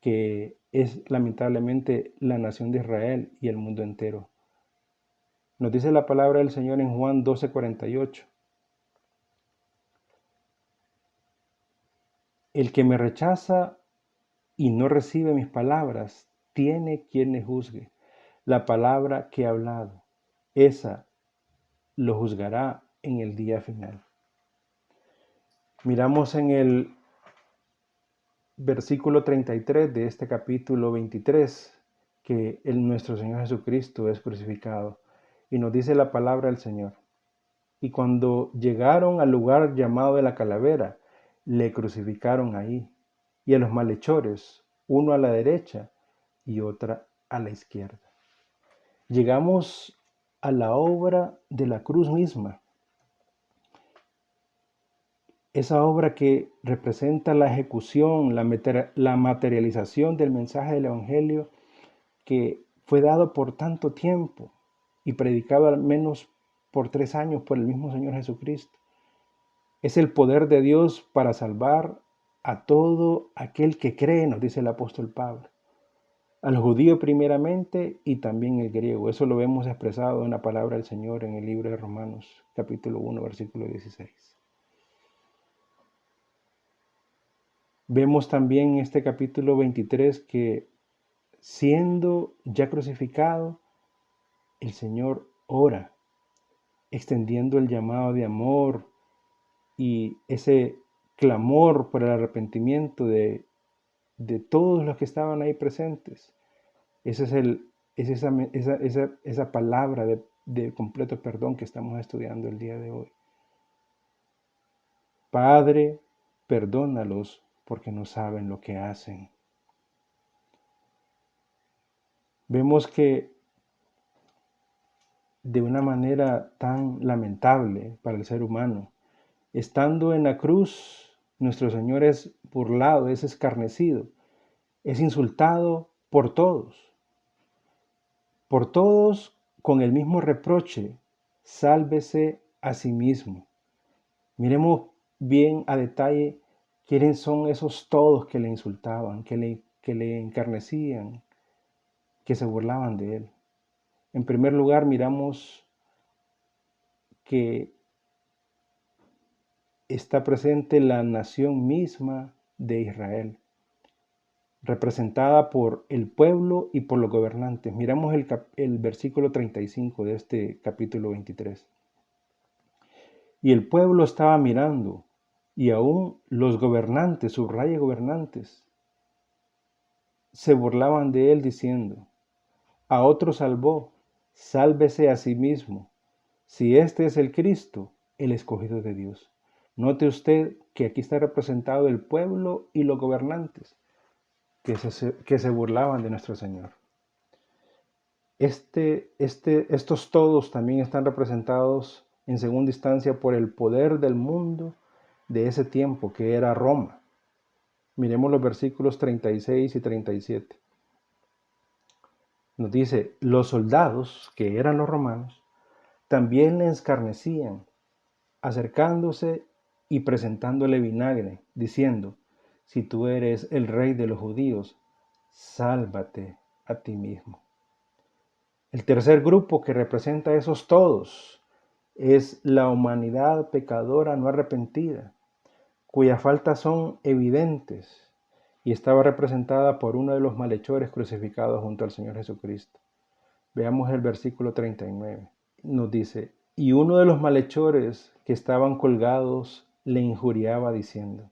que es lamentablemente la nación de Israel y el mundo entero. Nos dice la palabra del Señor en Juan 12:48. El que me rechaza y no recibe mis palabras, tiene quien le juzgue. La palabra que he hablado, esa lo juzgará en el día final. Miramos en el versículo 33 de este capítulo 23 que nuestro Señor Jesucristo es crucificado. Y nos dice la palabra del Señor. Y cuando llegaron al lugar llamado de la calavera, le crucificaron ahí. Y a los malhechores, uno a la derecha y otra a la izquierda. Llegamos a la obra de la cruz misma. Esa obra que representa la ejecución, la materialización del mensaje del Evangelio que fue dado por tanto tiempo y predicado al menos por 3 años por el mismo Señor Jesucristo. Es el poder de Dios para salvar a todo aquel que cree, nos dice el apóstol Pablo. Al judío primeramente y también el griego. Eso lo vemos expresado en la palabra del Señor en el libro de Romanos, capítulo 1, versículo 16. Vemos también en este capítulo 23 que siendo ya crucificado, el Señor ora, extendiendo el llamado de amor y ese clamor por el arrepentimiento de todos los que estaban ahí presentes. Esa es esa palabra de completo perdón que estamos estudiando el día de hoy. Padre, perdónalos porque no saben lo que hacen. Vemos que de una manera tan lamentable para el ser humano, estando en la cruz, nuestro Señor es burlado, es escarnecido, es insultado por todos con el mismo reproche: sálvese a sí mismo. Miremos bien a detalle quiénes son esos todos que le insultaban, que le encarnecían, que se burlaban de él. En primer lugar, miramos que está presente la nación misma de Israel, representada por el pueblo y por los gobernantes. Miramos el versículo 35 de este capítulo 23. Y el pueblo estaba mirando, y aún los gobernantes, subraya gobernantes, se burlaban de él diciendo: a otro salvó, sálvese a sí mismo, si este es el Cristo, el escogido de Dios. Note usted que aquí está representado el pueblo y los gobernantes que se burlaban de nuestro Señor. Estos todos también están representados en segunda instancia por el poder del mundo de ese tiempo, que era Roma. Miremos los versículos 36 y 37. Nos dice: los soldados, que eran los romanos, también le escarnecían, acercándose y presentándole vinagre, diciendo: si tú eres el rey de los judíos, sálvate a ti mismo. El tercer grupo que representa a esos todos es la humanidad pecadora no arrepentida, cuyas faltas son evidentes, y estaba representada por uno de los malhechores crucificados junto al Señor Jesucristo. Veamos el versículo 39. Nos dice: y uno de los malhechores que estaban colgados le injuriaba diciendo: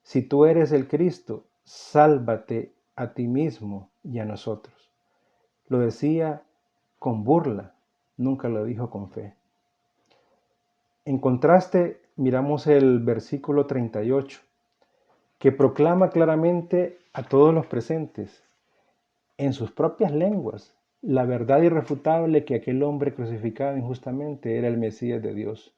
si tú eres el Cristo, sálvate a ti mismo y a nosotros. Lo decía con burla, nunca lo dijo con fe. En contraste, miramos el versículo 38, que proclama claramente a todos los presentes, en sus propias lenguas, la verdad irrefutable que aquel hombre crucificado injustamente era el Mesías de Dios,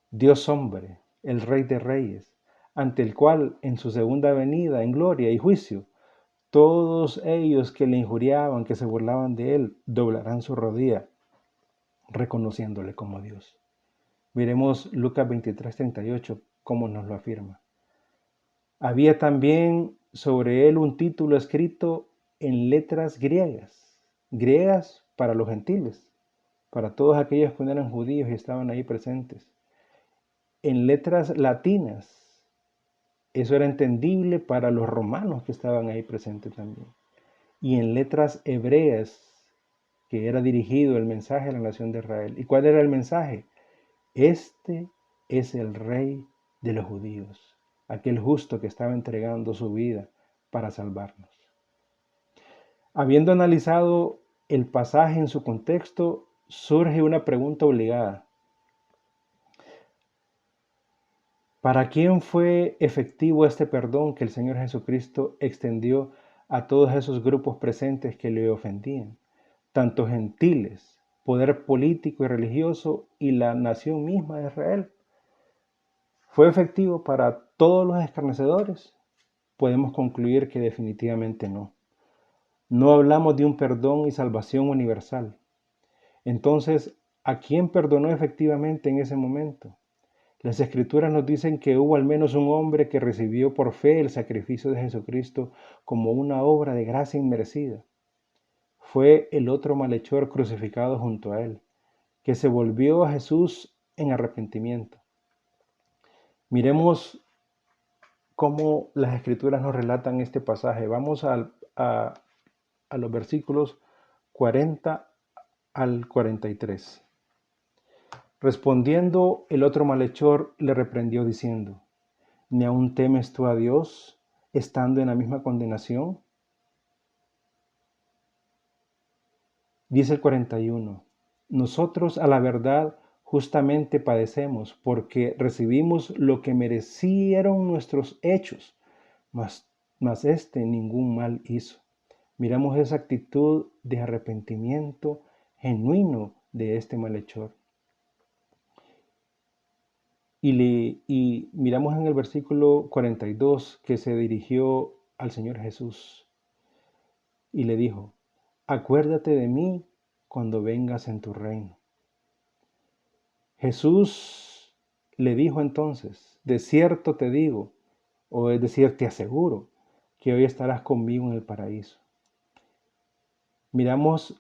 Dios hombre, el Rey de Reyes, ante el cual en su segunda venida en gloria y juicio, todos ellos que le injuriaban, que se burlaban de él, doblarán su rodilla, reconociéndole como Dios. Miremos Lucas 23:38, cómo nos lo afirma. Había también sobre él un título escrito en letras griegas para los gentiles, para todos aquellos que no eran judíos y estaban ahí presentes. En letras latinas, eso era entendible para los romanos que estaban ahí presentes también. Y en letras hebreas, que era dirigido el mensaje a la nación de Israel. ¿Y cuál era el mensaje? Este es el Rey de los judíos, aquel justo que estaba entregando su vida para salvarnos. Habiendo analizado el pasaje en su contexto, surge una pregunta obligada. ¿Para quién fue efectivo este perdón que el Señor Jesucristo extendió a todos esos grupos presentes que le ofendían? Tanto gentiles, poder político y religioso y la nación misma de Israel. ¿Fue efectivo para todos los escarnecedores? Podemos concluir que definitivamente no. No hablamos de un perdón y salvación universal. Entonces, ¿a quién perdonó efectivamente en ese momento? Las Escrituras nos dicen que hubo al menos un hombre que recibió por fe el sacrificio de Jesucristo como una obra de gracia inmerecida. Fue el otro malhechor crucificado junto a él, que se volvió a Jesús en arrepentimiento. Miremos cómo las Escrituras nos relatan este pasaje. Vamos a los versículos 40 al 43. Respondiendo el otro malhechor le reprendió diciendo: ¿ni aún temes tú a Dios, estando en la misma condenación? Dice el 41, nosotros a la verdad justamente padecemos, porque recibimos lo que merecieron nuestros hechos, mas este ningún mal hizo. Miramos esa actitud de arrepentimiento genuino de este malhechor. Y miramos en el versículo 42 que se dirigió al Señor Jesús y le dijo: acuérdate de mí cuando vengas en tu reino. Jesús le dijo entonces: de cierto te digo, o es decir, te aseguro, que hoy estarás conmigo en el paraíso. Miramos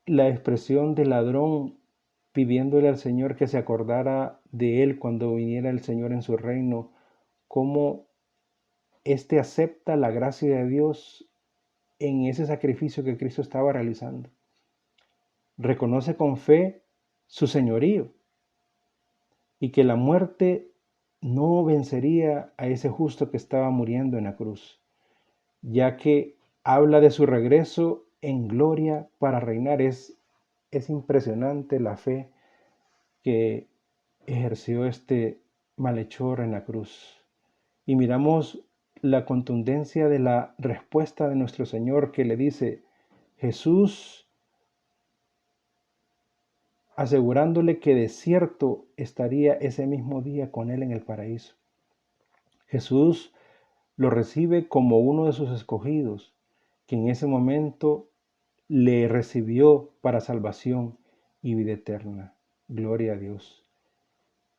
la expresión del ladrón pidiéndole al Señor que se acordara de él cuando viniera el Señor en su reino, cómo éste acepta la gracia de Dios en ese sacrificio que Cristo estaba realizando. Reconoce con fe su señorío y que la muerte no vencería a ese justo que estaba muriendo en la cruz, ya que habla de su regreso en gloria para reinar. Es impresionante la fe que ejerció este malhechor en la cruz. Y miramos la contundencia de la respuesta de nuestro Señor, que le dice: Jesús, asegurándole que de cierto estaría ese mismo día con él en el paraíso. Jesús lo recibe como uno de sus escogidos, que en ese momento le recibió para salvación y vida eterna. Gloria a Dios.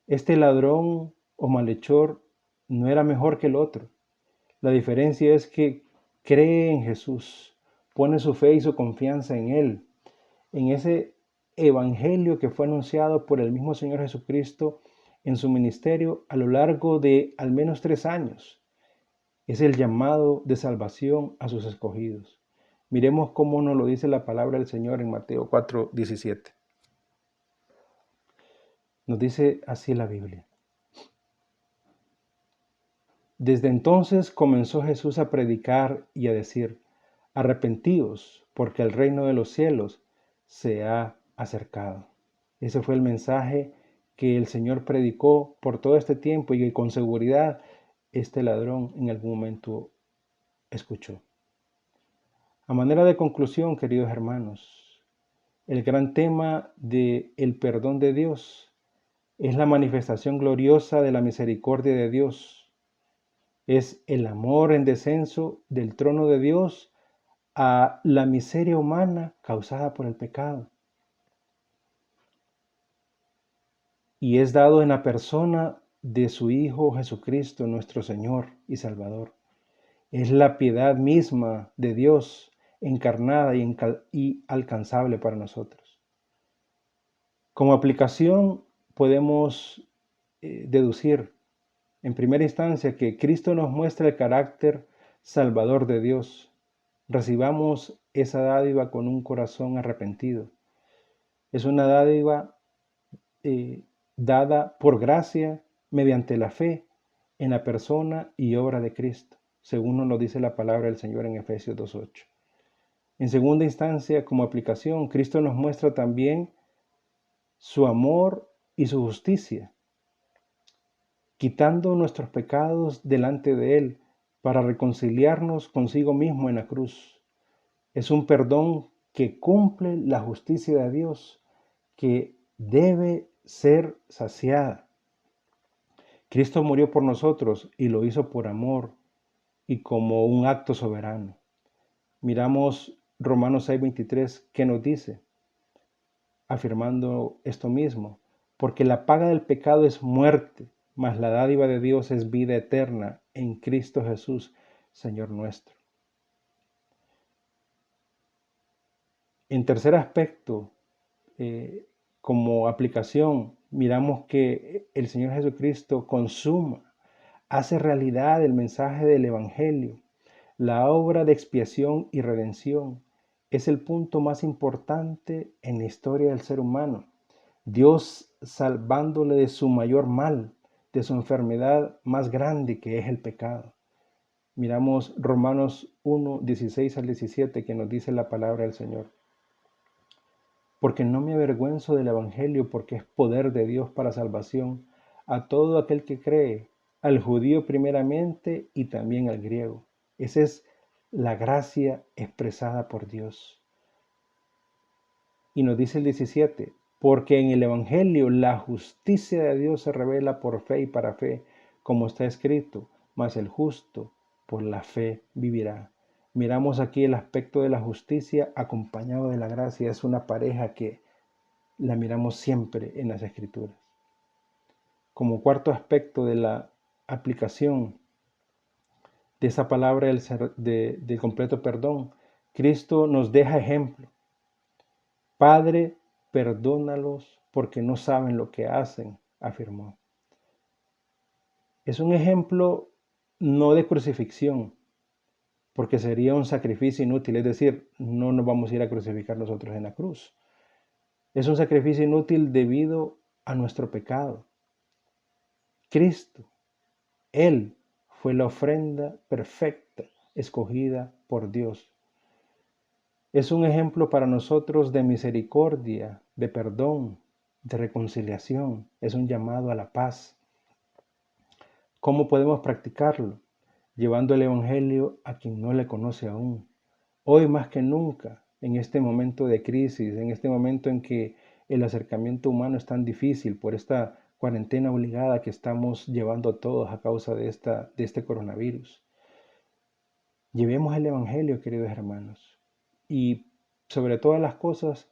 Este ladrón o malhechor no era mejor que el otro. La diferencia es que cree en Jesús, pone su fe y su confianza en Él, en ese evangelio que fue anunciado por el mismo Señor Jesucristo en su ministerio a lo largo de al menos 3 años. Es el llamado de salvación a sus escogidos. Miremos cómo nos lo dice la palabra del Señor en Mateo 4:17. Nos dice así la Biblia. Desde entonces comenzó Jesús a predicar y a decir: arrepentíos, porque el reino de los cielos se ha acercado. Ese fue el mensaje que el Señor predicó por todo este tiempo y que con seguridad este ladrón en algún momento escuchó. A manera de conclusión, queridos hermanos, el gran tema del perdón de Dios es la manifestación gloriosa de la misericordia de Dios. Es el amor en descenso del trono de Dios a la miseria humana causada por el pecado. Y es dado en la persona de su Hijo Jesucristo, nuestro Señor y Salvador. Es la piedad misma de Dios encarnada y alcanzable para nosotros. Como aplicación podemos deducir en primera instancia que Cristo nos muestra el carácter salvador de Dios. Recibamos esa dádiva con un corazón arrepentido. Es una dádiva dada por gracia mediante la fe en la persona y obra de Cristo, según nos lo dice la palabra del Señor en Efesios 2:8. En segunda instancia, como aplicación, Cristo nos muestra también su amor y su justicia, quitando nuestros pecados delante de Él para reconciliarnos consigo mismo en la cruz. Es un perdón que cumple la justicia de Dios, que debe ser saciada. Cristo murió por nosotros y lo hizo por amor y como un acto soberano. Miramos Romanos 6:23, que nos dice, afirmando esto mismo, porque la paga del pecado es muerte, mas la dádiva de Dios es vida eterna en Cristo Jesús, Señor nuestro. En tercer aspecto, como aplicación, miramos que el Señor Jesucristo consuma, hace realidad el mensaje del Evangelio. La obra de expiación y redención es el punto más importante en la historia del ser humano. Dios salvándole de su mayor mal, de su enfermedad más grande, que es el pecado. Miramos Romanos 1:16-17, que nos dice la palabra del Señor. Porque no me avergüenzo del Evangelio, porque es poder de Dios para salvación a todo aquel que cree, al judío primeramente y también al griego. Esa es la gracia expresada por Dios. Y nos dice el 17, porque en el Evangelio la justicia de Dios se revela por fe y para fe, como está escrito, mas el justo por la fe vivirá. Miramos aquí el aspecto de la justicia acompañado de la gracia. Es una pareja que la miramos siempre en las Escrituras. Como cuarto aspecto de la aplicación de esa palabra del completo perdón, Cristo nos deja ejemplo. Padre, perdónalos porque no saben lo que hacen, afirmó. Es un ejemplo no de crucifixión, porque sería un sacrificio inútil, es decir, no nos vamos a ir a crucificar nosotros en la cruz. Es un sacrificio inútil debido a nuestro pecado. Cristo, Él fue la ofrenda perfecta, escogida por Dios. Es un ejemplo para nosotros de misericordia, de perdón, de reconciliación. Es un llamado a la paz. ¿Cómo podemos practicarlo? Llevando el Evangelio a quien no le conoce aún. Hoy más que nunca, en este momento de crisis, en este momento en que el acercamiento humano es tan difícil por esta cuarentena obligada que estamos llevando todos a causa de este coronavirus. Llevemos el Evangelio, queridos hermanos, y sobre todas las cosas,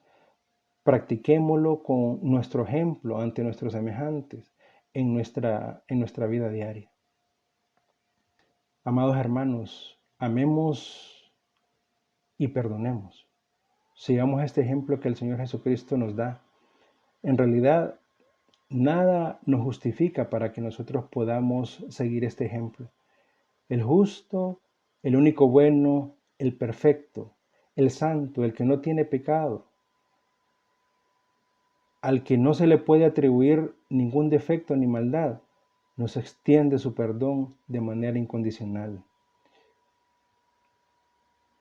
practiquémoslo con nuestro ejemplo ante nuestros semejantes en nuestra vida diaria. Amados hermanos, amemos y perdonemos. Sigamos este ejemplo que el Señor Jesucristo nos da. En realidad, nada nos justifica para que nosotros podamos seguir este ejemplo. El justo, el único bueno, el perfecto, el santo, el que no tiene pecado, al que no se le puede atribuir ningún defecto ni maldad, nos extiende su perdón de manera incondicional.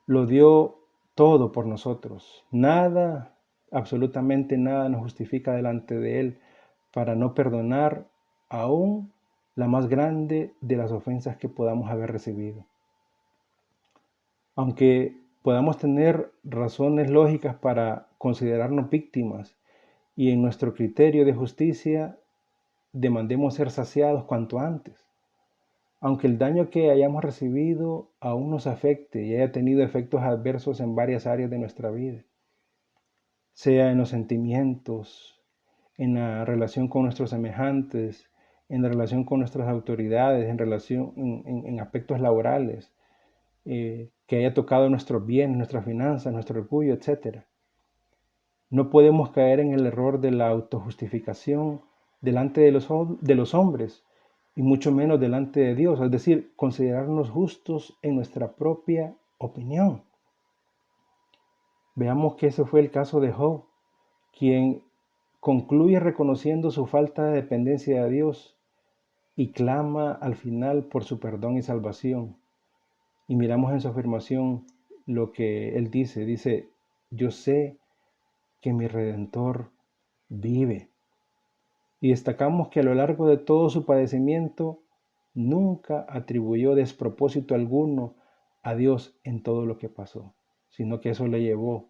Lo dio todo por nosotros. Nada, absolutamente nada nos justifica delante de Él para no perdonar aún la más grande de las ofensas que podamos haber recibido. Aunque podamos tener razones lógicas para considerarnos víctimas y en nuestro criterio de justicia demandemos ser saciados cuanto antes, aunque el daño que hayamos recibido aún nos afecte y haya tenido efectos adversos en varias áreas de nuestra vida, sea en los sentimientos, en la relación con nuestros semejantes, en la relación con nuestras autoridades, en aspectos laborales, que haya tocado nuestros bienes, nuestras finanzas, nuestro orgullo, etc. No podemos caer en el error de la autojustificación delante de los hombres y mucho menos delante de Dios, es decir, considerarnos justos en nuestra propia opinión. Veamos que ese fue el caso de Job, quien concluye reconociendo su falta de dependencia de Dios y clama al final por su perdón y salvación. Y miramos en su afirmación lo que él dice, yo sé que mi Redentor vive. Y destacamos que a lo largo de todo su padecimiento nunca atribuyó despropósito alguno a Dios en todo lo que pasó, sino que eso le llevó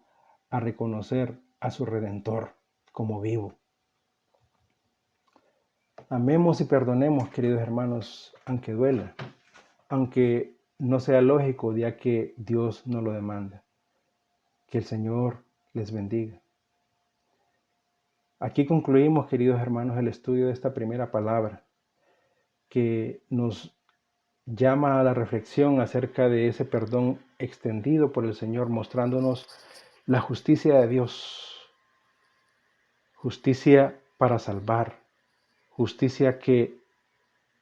a reconocer a su Redentor como vivo. Amemos y perdonemos, queridos hermanos, aunque duela, aunque no sea lógico, ya que Dios nos lo demanda. Que el Señor les bendiga. Aquí concluimos, queridos hermanos, el estudio de esta primera palabra que nos llama a la reflexión acerca de ese perdón extendido por el Señor, mostrándonos la justicia de Dios, justicia para salvar, justicia que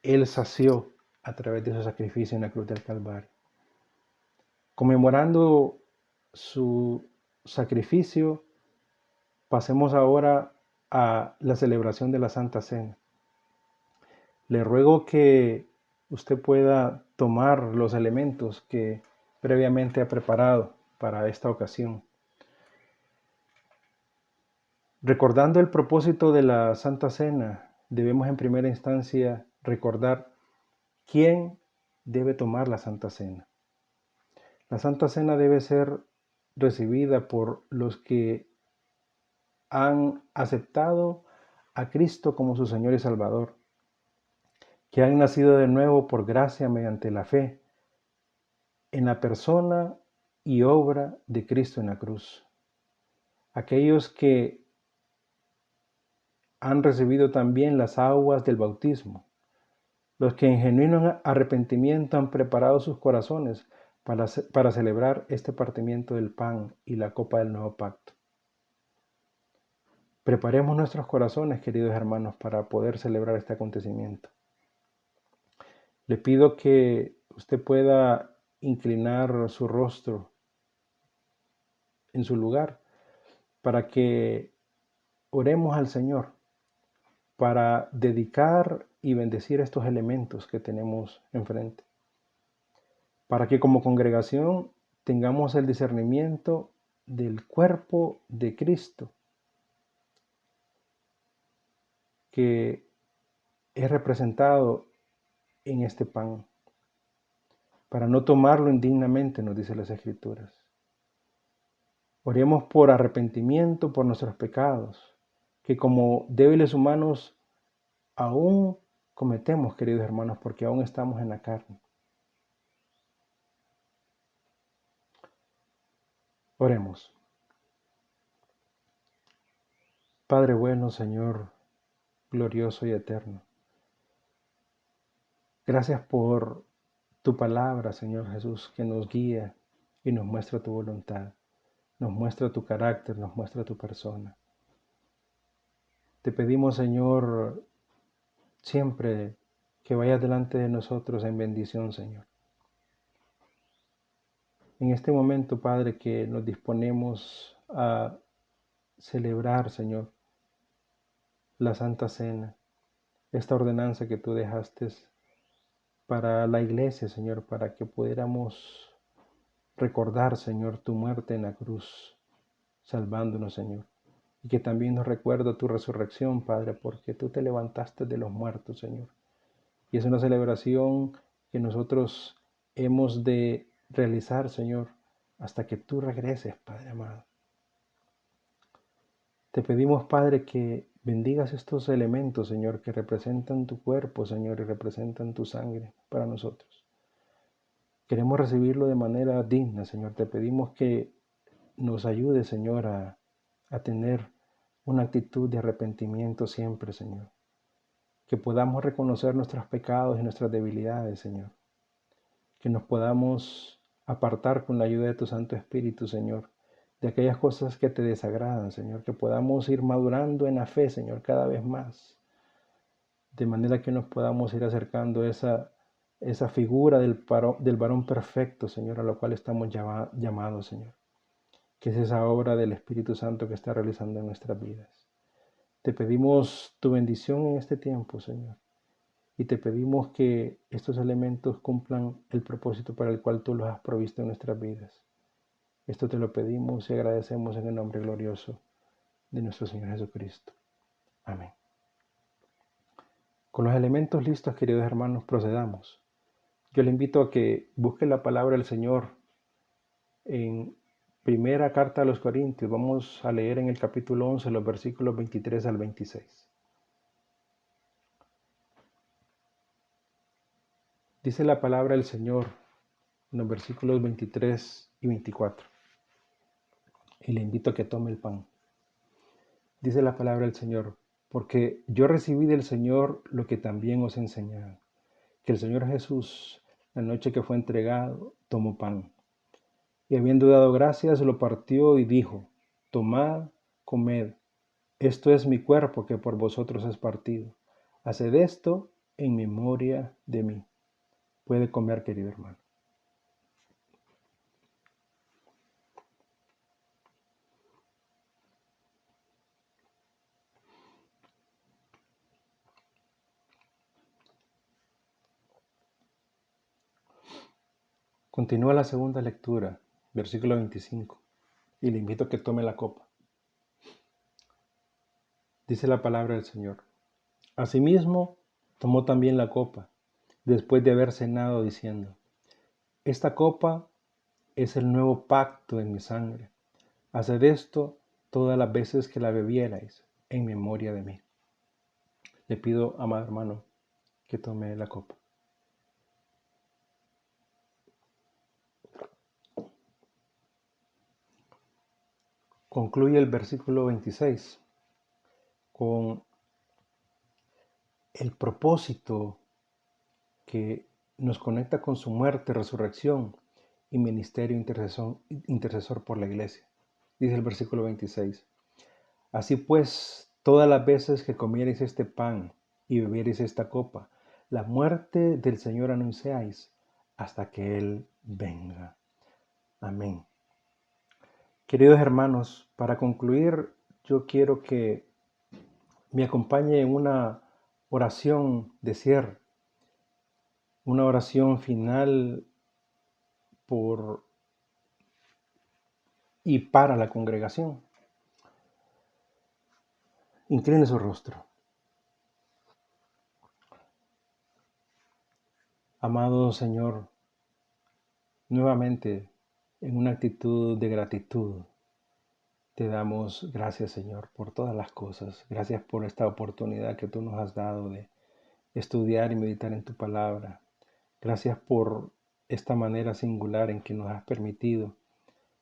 Él sació a través de su sacrificio en la cruz del Calvario. Conmemorando su sacrificio, pasemos ahora a la celebración de la Santa Cena. Le ruego que usted pueda tomar los elementos que previamente ha preparado para esta ocasión. Recordando el propósito de la Santa Cena, debemos en primera instancia recordar quién debe tomar la Santa Cena. La Santa Cena debe ser recibida por los que han aceptado a Cristo como su Señor y Salvador, que han nacido de nuevo por gracia mediante la fe en la persona y obra de Cristo en la cruz. Aquellos que han recibido también las aguas del bautismo, los que en genuino arrepentimiento han preparado sus corazones para celebrar este partimiento del pan y la copa del nuevo pacto. Preparemos nuestros corazones, queridos hermanos, para poder celebrar este acontecimiento. Le pido que usted pueda inclinar su rostro en su lugar para que oremos al Señor, para dedicar y bendecir estos elementos que tenemos enfrente, para que como congregación tengamos el discernimiento del cuerpo de Cristo, que es representado en este pan, para no tomarlo indignamente, nos dice las Escrituras. Oremos por arrepentimiento por nuestros pecados, que como débiles humanos aún cometemos, queridos hermanos, porque aún estamos en la carne. Oremos. Padre bueno, Señor, glorioso y eterno, gracias por tu palabra, Señor Jesús, que nos guía y nos muestra tu voluntad, nos muestra tu carácter, nos muestra tu persona. Te pedimos, Señor, siempre que vayas delante de nosotros en bendición, Señor. En este momento, Padre, que nos disponemos a celebrar, Señor, la Santa Cena, esta ordenanza que tú dejaste para la iglesia, Señor, para que pudiéramos recordar, Señor, tu muerte en la cruz, salvándonos, Señor. Y que también nos recuerda tu resurrección, Padre, porque tú te levantaste de los muertos, Señor. Y es una celebración que nosotros hemos de realizar, Señor, hasta que tú regreses, Padre amado. Te pedimos, Padre, que bendigas estos elementos, Señor, que representan tu cuerpo, Señor, y representan tu sangre para nosotros. Queremos recibirlo de manera digna, Señor. Te pedimos que nos ayude, Señor, a tener una actitud de arrepentimiento siempre, Señor. Que podamos reconocer nuestros pecados y nuestras debilidades, Señor. Que nos podamos apartar con la ayuda de tu Santo Espíritu, Señor, de aquellas cosas que te desagradan, Señor. Que podamos ir madurando en la fe, Señor, cada vez más. De manera que nos podamos ir acercando a esa figura del varón perfecto, Señor, a lo cual estamos llamados, Señor. que es esa obra del Espíritu Santo que está realizando en nuestras vidas. Te pedimos tu bendición en este tiempo, Señor, y te pedimos que estos elementos cumplan el propósito para el cual tú los has provisto en nuestras vidas. Esto te lo pedimos y agradecemos en el nombre glorioso de nuestro Señor Jesucristo. Amén. Con los elementos listos, queridos hermanos, procedamos. Yo le invito a que busque la palabra del Señor en primera carta a los Corintios. Vamos a leer en el capítulo 11, los versículos 23 al 26. Dice la palabra del Señor en los versículos 23 y 24. Y le invito a que tome el pan. Dice la palabra del Señor: porque yo recibí del Señor lo que también os he enseñado, que el Señor Jesús, la noche que fue entregado, tomó pan, y habiendo dado gracias, lo partió y dijo: tomad, comed, esto es mi cuerpo que por vosotros es partido. Haced esto en memoria de mí. Puede comer, querido hermano. Continúa la segunda lectura, versículo 25, y le invito a que tome la copa. Dice la palabra del Señor: asimismo, tomó también la copa, después de haber cenado, diciendo: esta copa es el nuevo pacto en mi sangre. Haced esto todas las veces que la bebierais, en memoria de mí. Le pido, amado hermano, que tome la copa. Concluye el versículo 26 con el propósito que nos conecta con su muerte, resurrección y ministerio intercesor por la iglesia. Dice el versículo 26: así pues, todas las veces que comiereis este pan y bebiereis esta copa, la muerte del Señor anunciáis hasta que Él venga. Amén. Queridos hermanos, para concluir, yo quiero que me acompañe en una oración de cierre, una oración final por y para la congregación. Incline su rostro. Amado Señor, nuevamente en una actitud de gratitud, te damos gracias, Señor, por todas las cosas. Gracias por esta oportunidad que tú nos has dado de estudiar y meditar en tu palabra. Gracias por esta manera singular en que nos has permitido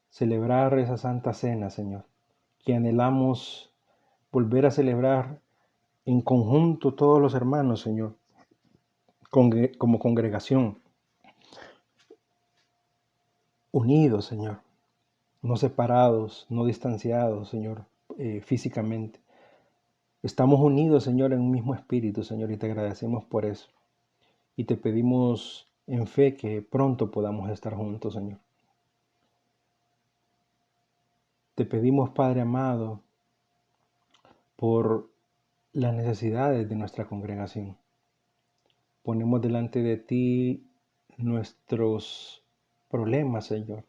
celebrar esa santa cena, Señor, que anhelamos volver a celebrar en conjunto todos los hermanos, Señor, como congregación, unidos, Señor, no separados, no distanciados, Señor, físicamente. Estamos unidos, Señor, en un mismo espíritu, Señor, y te agradecemos por eso. Y te pedimos en fe que pronto podamos estar juntos, Señor. Te pedimos, Padre amado, por las necesidades de nuestra congregación. Ponemos delante de ti nuestros problemas, Señor,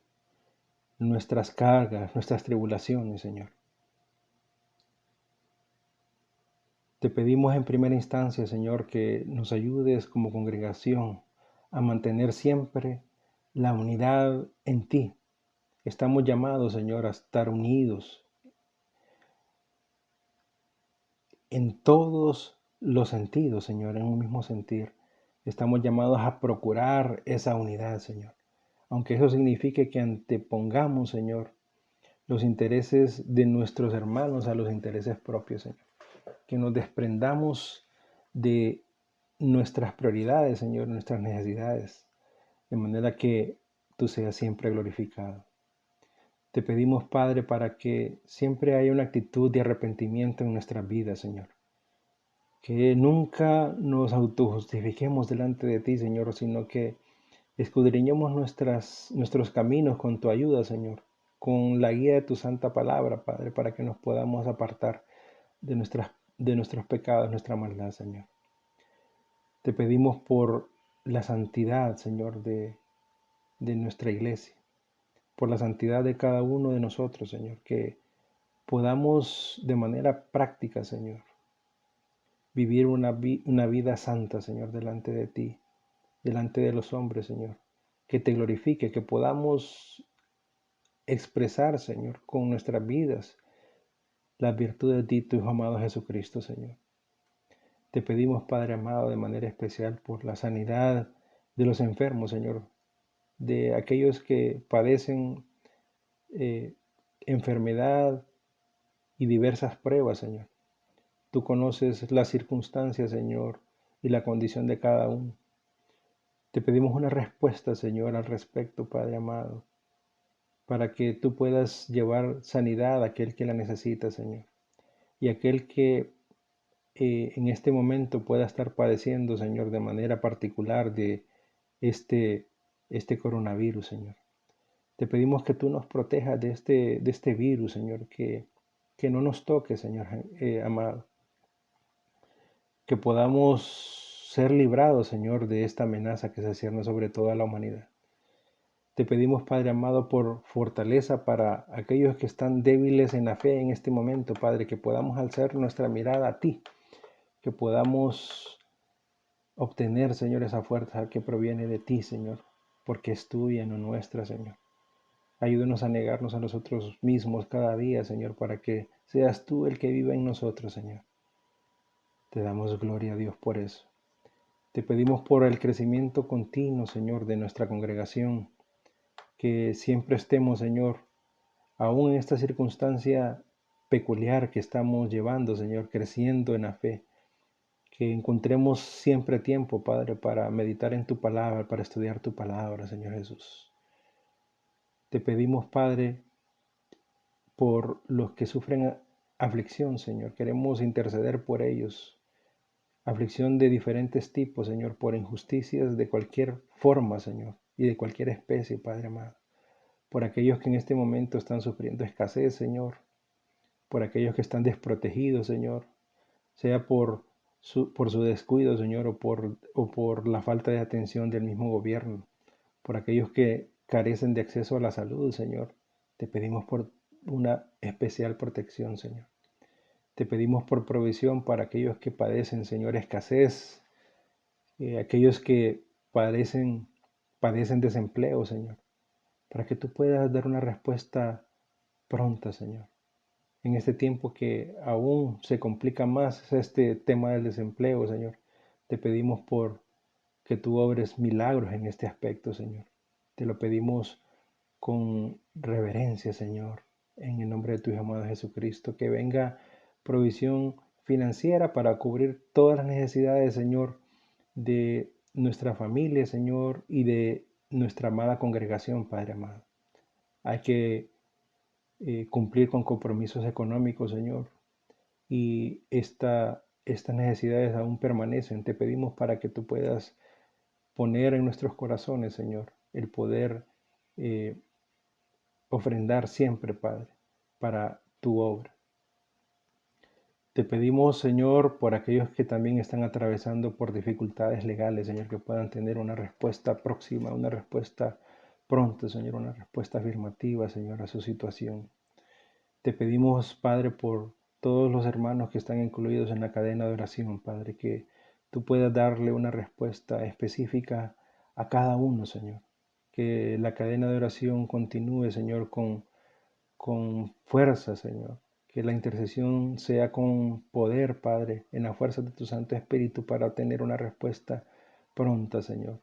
nuestras cargas, nuestras tribulaciones, Señor. Te pedimos en primera instancia, Señor, que nos ayudes como congregación a mantener siempre la unidad en ti. Estamos llamados, Señor, a estar unidos en todos los sentidos, Señor, en un mismo sentir. Estamos llamados a procurar esa unidad, Señor. Aunque eso signifique que antepongamos, Señor, los intereses de nuestros hermanos a los intereses propios, Señor. Que nos desprendamos de nuestras prioridades, Señor, nuestras necesidades, de manera que tú seas siempre glorificado. Te pedimos, Padre, para que siempre haya una actitud de arrepentimiento en nuestras vidas, Señor. Que nunca nos autojustifiquemos delante de ti, Señor, sino que escudriñemos nuestros caminos con tu ayuda, Señor. con la guía de tu santa palabra, Padre, para que nos podamos apartar de nuestros pecados, nuestra maldad, Señor. Te pedimos por la santidad, Señor, de nuestra iglesia, por la santidad de cada uno de nosotros, Señor, que podamos de manera práctica, Señor, vivir una vida santa, Señor, delante de ti, delante de los hombres, Señor, que te glorifique, que podamos expresar, Señor, con nuestras vidas las virtudes de ti, tu Hijo amado Jesucristo, Señor. Te pedimos, Padre amado, de manera especial por la sanidad de los enfermos, Señor, de aquellos que padecen eh, enfermedad y diversas pruebas, Señor. Tú conoces las circunstancias, Señor, y la condición de cada uno. Te pedimos una respuesta, Señor, al respecto, Padre amado, para que tú puedas llevar sanidad a aquel que la necesita, Señor, y aquel que en este momento pueda estar padeciendo, Señor, de manera particular de este, este coronavirus, Señor. Te pedimos que tú nos protejas de este virus, Señor, que no nos toque, Señor amado, que podamos ser librados, Señor, de esta amenaza que se cierne sobre toda la humanidad. Te pedimos, Padre amado, por fortaleza para aquellos que están débiles en la fe en este momento, Padre, que podamos alzar nuestra mirada a ti, que podamos obtener, Señor, esa fuerza que proviene de ti, Señor, porque es tuya, no nuestra, Señor. Ayúdanos a negarnos a nosotros mismos cada día, Señor, para que seas tú el que viva en nosotros, Señor. Te damos gloria a Dios por eso. Te pedimos por el crecimiento continuo, Señor, de nuestra congregación, que siempre estemos, Señor, aún en esta circunstancia peculiar que estamos llevando, Señor, creciendo en la fe, que encontremos siempre tiempo, Padre, para meditar en tu palabra, para estudiar tu palabra, Señor Jesús. Te pedimos, Padre, por los que sufren aflicción, Señor. Queremos interceder por ellos. Aflicción de diferentes tipos, Señor, por injusticias de cualquier forma, Señor, y de cualquier especie, Padre amado. Por aquellos que en este momento están sufriendo escasez, Señor. Por aquellos que están desprotegidos, Señor. Sea por su descuido, Señor, o por la falta de atención del mismo gobierno. Por aquellos que carecen de acceso a la salud, Señor. Te pedimos por una especial protección, Señor. Te pedimos por provisión para aquellos que padecen, Señor, escasez, aquellos que padecen desempleo, Señor, para que tú puedas dar una respuesta pronta, Señor. En este tiempo que aún se complica más este tema del desempleo, Señor, te pedimos por que tú obres milagros en este aspecto, Señor. Te lo pedimos con reverencia, Señor, en el nombre de tu Hijo amado Jesucristo, que venga provisión financiera para cubrir todas las necesidades, Señor, de nuestra familia, Señor, y de nuestra amada congregación, Padre amado. Hay que cumplir con compromisos económicos, Señor, y estas necesidades aún permanecen. Te pedimos para que tú puedas poner en nuestros corazones, Señor, el poder ofrendar siempre, Padre, para tu obra. Te pedimos, Señor, por aquellos que también están atravesando por dificultades legales, Señor, que puedan tener una respuesta próxima, una respuesta pronta, Señor, una respuesta afirmativa, Señor, a su situación. Te pedimos, Padre, por todos los hermanos que están incluidos en la cadena de oración, Padre, que tú puedas darle una respuesta específica a cada uno, Señor. Que la cadena de oración continúe, Señor, con fuerza, Señor. Que la intercesión sea con poder, Padre, en la fuerza de tu Santo Espíritu para obtener una respuesta pronta, Señor.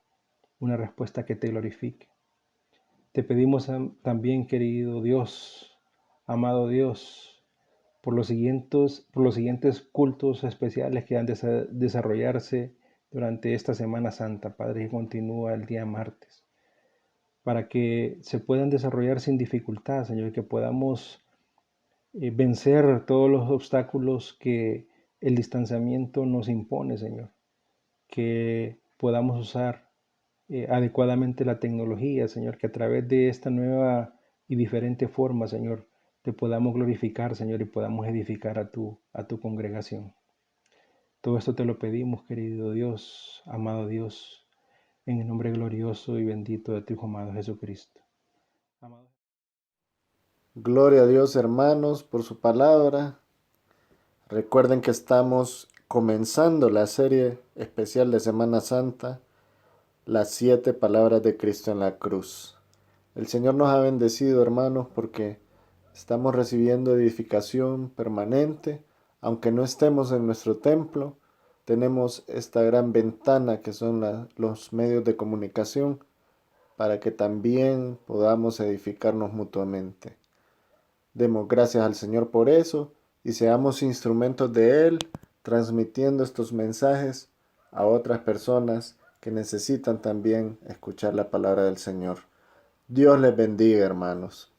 Una respuesta que te glorifique. Te pedimos también, querido Dios, amado Dios, por los siguientes cultos especiales que han de desarrollarse durante esta Semana Santa, Padre, que continúa el día martes, para que se puedan desarrollar sin dificultad, Señor, y que podamos vencer todos los obstáculos que el distanciamiento nos impone, Señor, que podamos usar adecuadamente la tecnología, Señor, que a través de esta nueva y diferentes formas, Señor, te podamos glorificar, Señor, y podamos edificar a tu congregación. Todo esto te lo pedimos, querido Dios, amado Dios, en el nombre glorioso y bendito de tu Hijo amado Jesucristo. Amado. Gloria a Dios, hermanos, por su palabra. Recuerden que estamos comenzando la serie especial de Semana Santa, las 7 palabras de Cristo en la cruz. El Señor nos ha bendecido, hermanos, porque estamos recibiendo edificación permanente. Aunque no estemos en nuestro templo, tenemos esta gran ventana que son los medios de comunicación para que también podamos edificarnos mutuamente. Demos gracias al Señor por eso y seamos instrumentos de Él, transmitiendo estos mensajes a otras personas que necesitan también escuchar la palabra del Señor. Dios les bendiga, hermanos.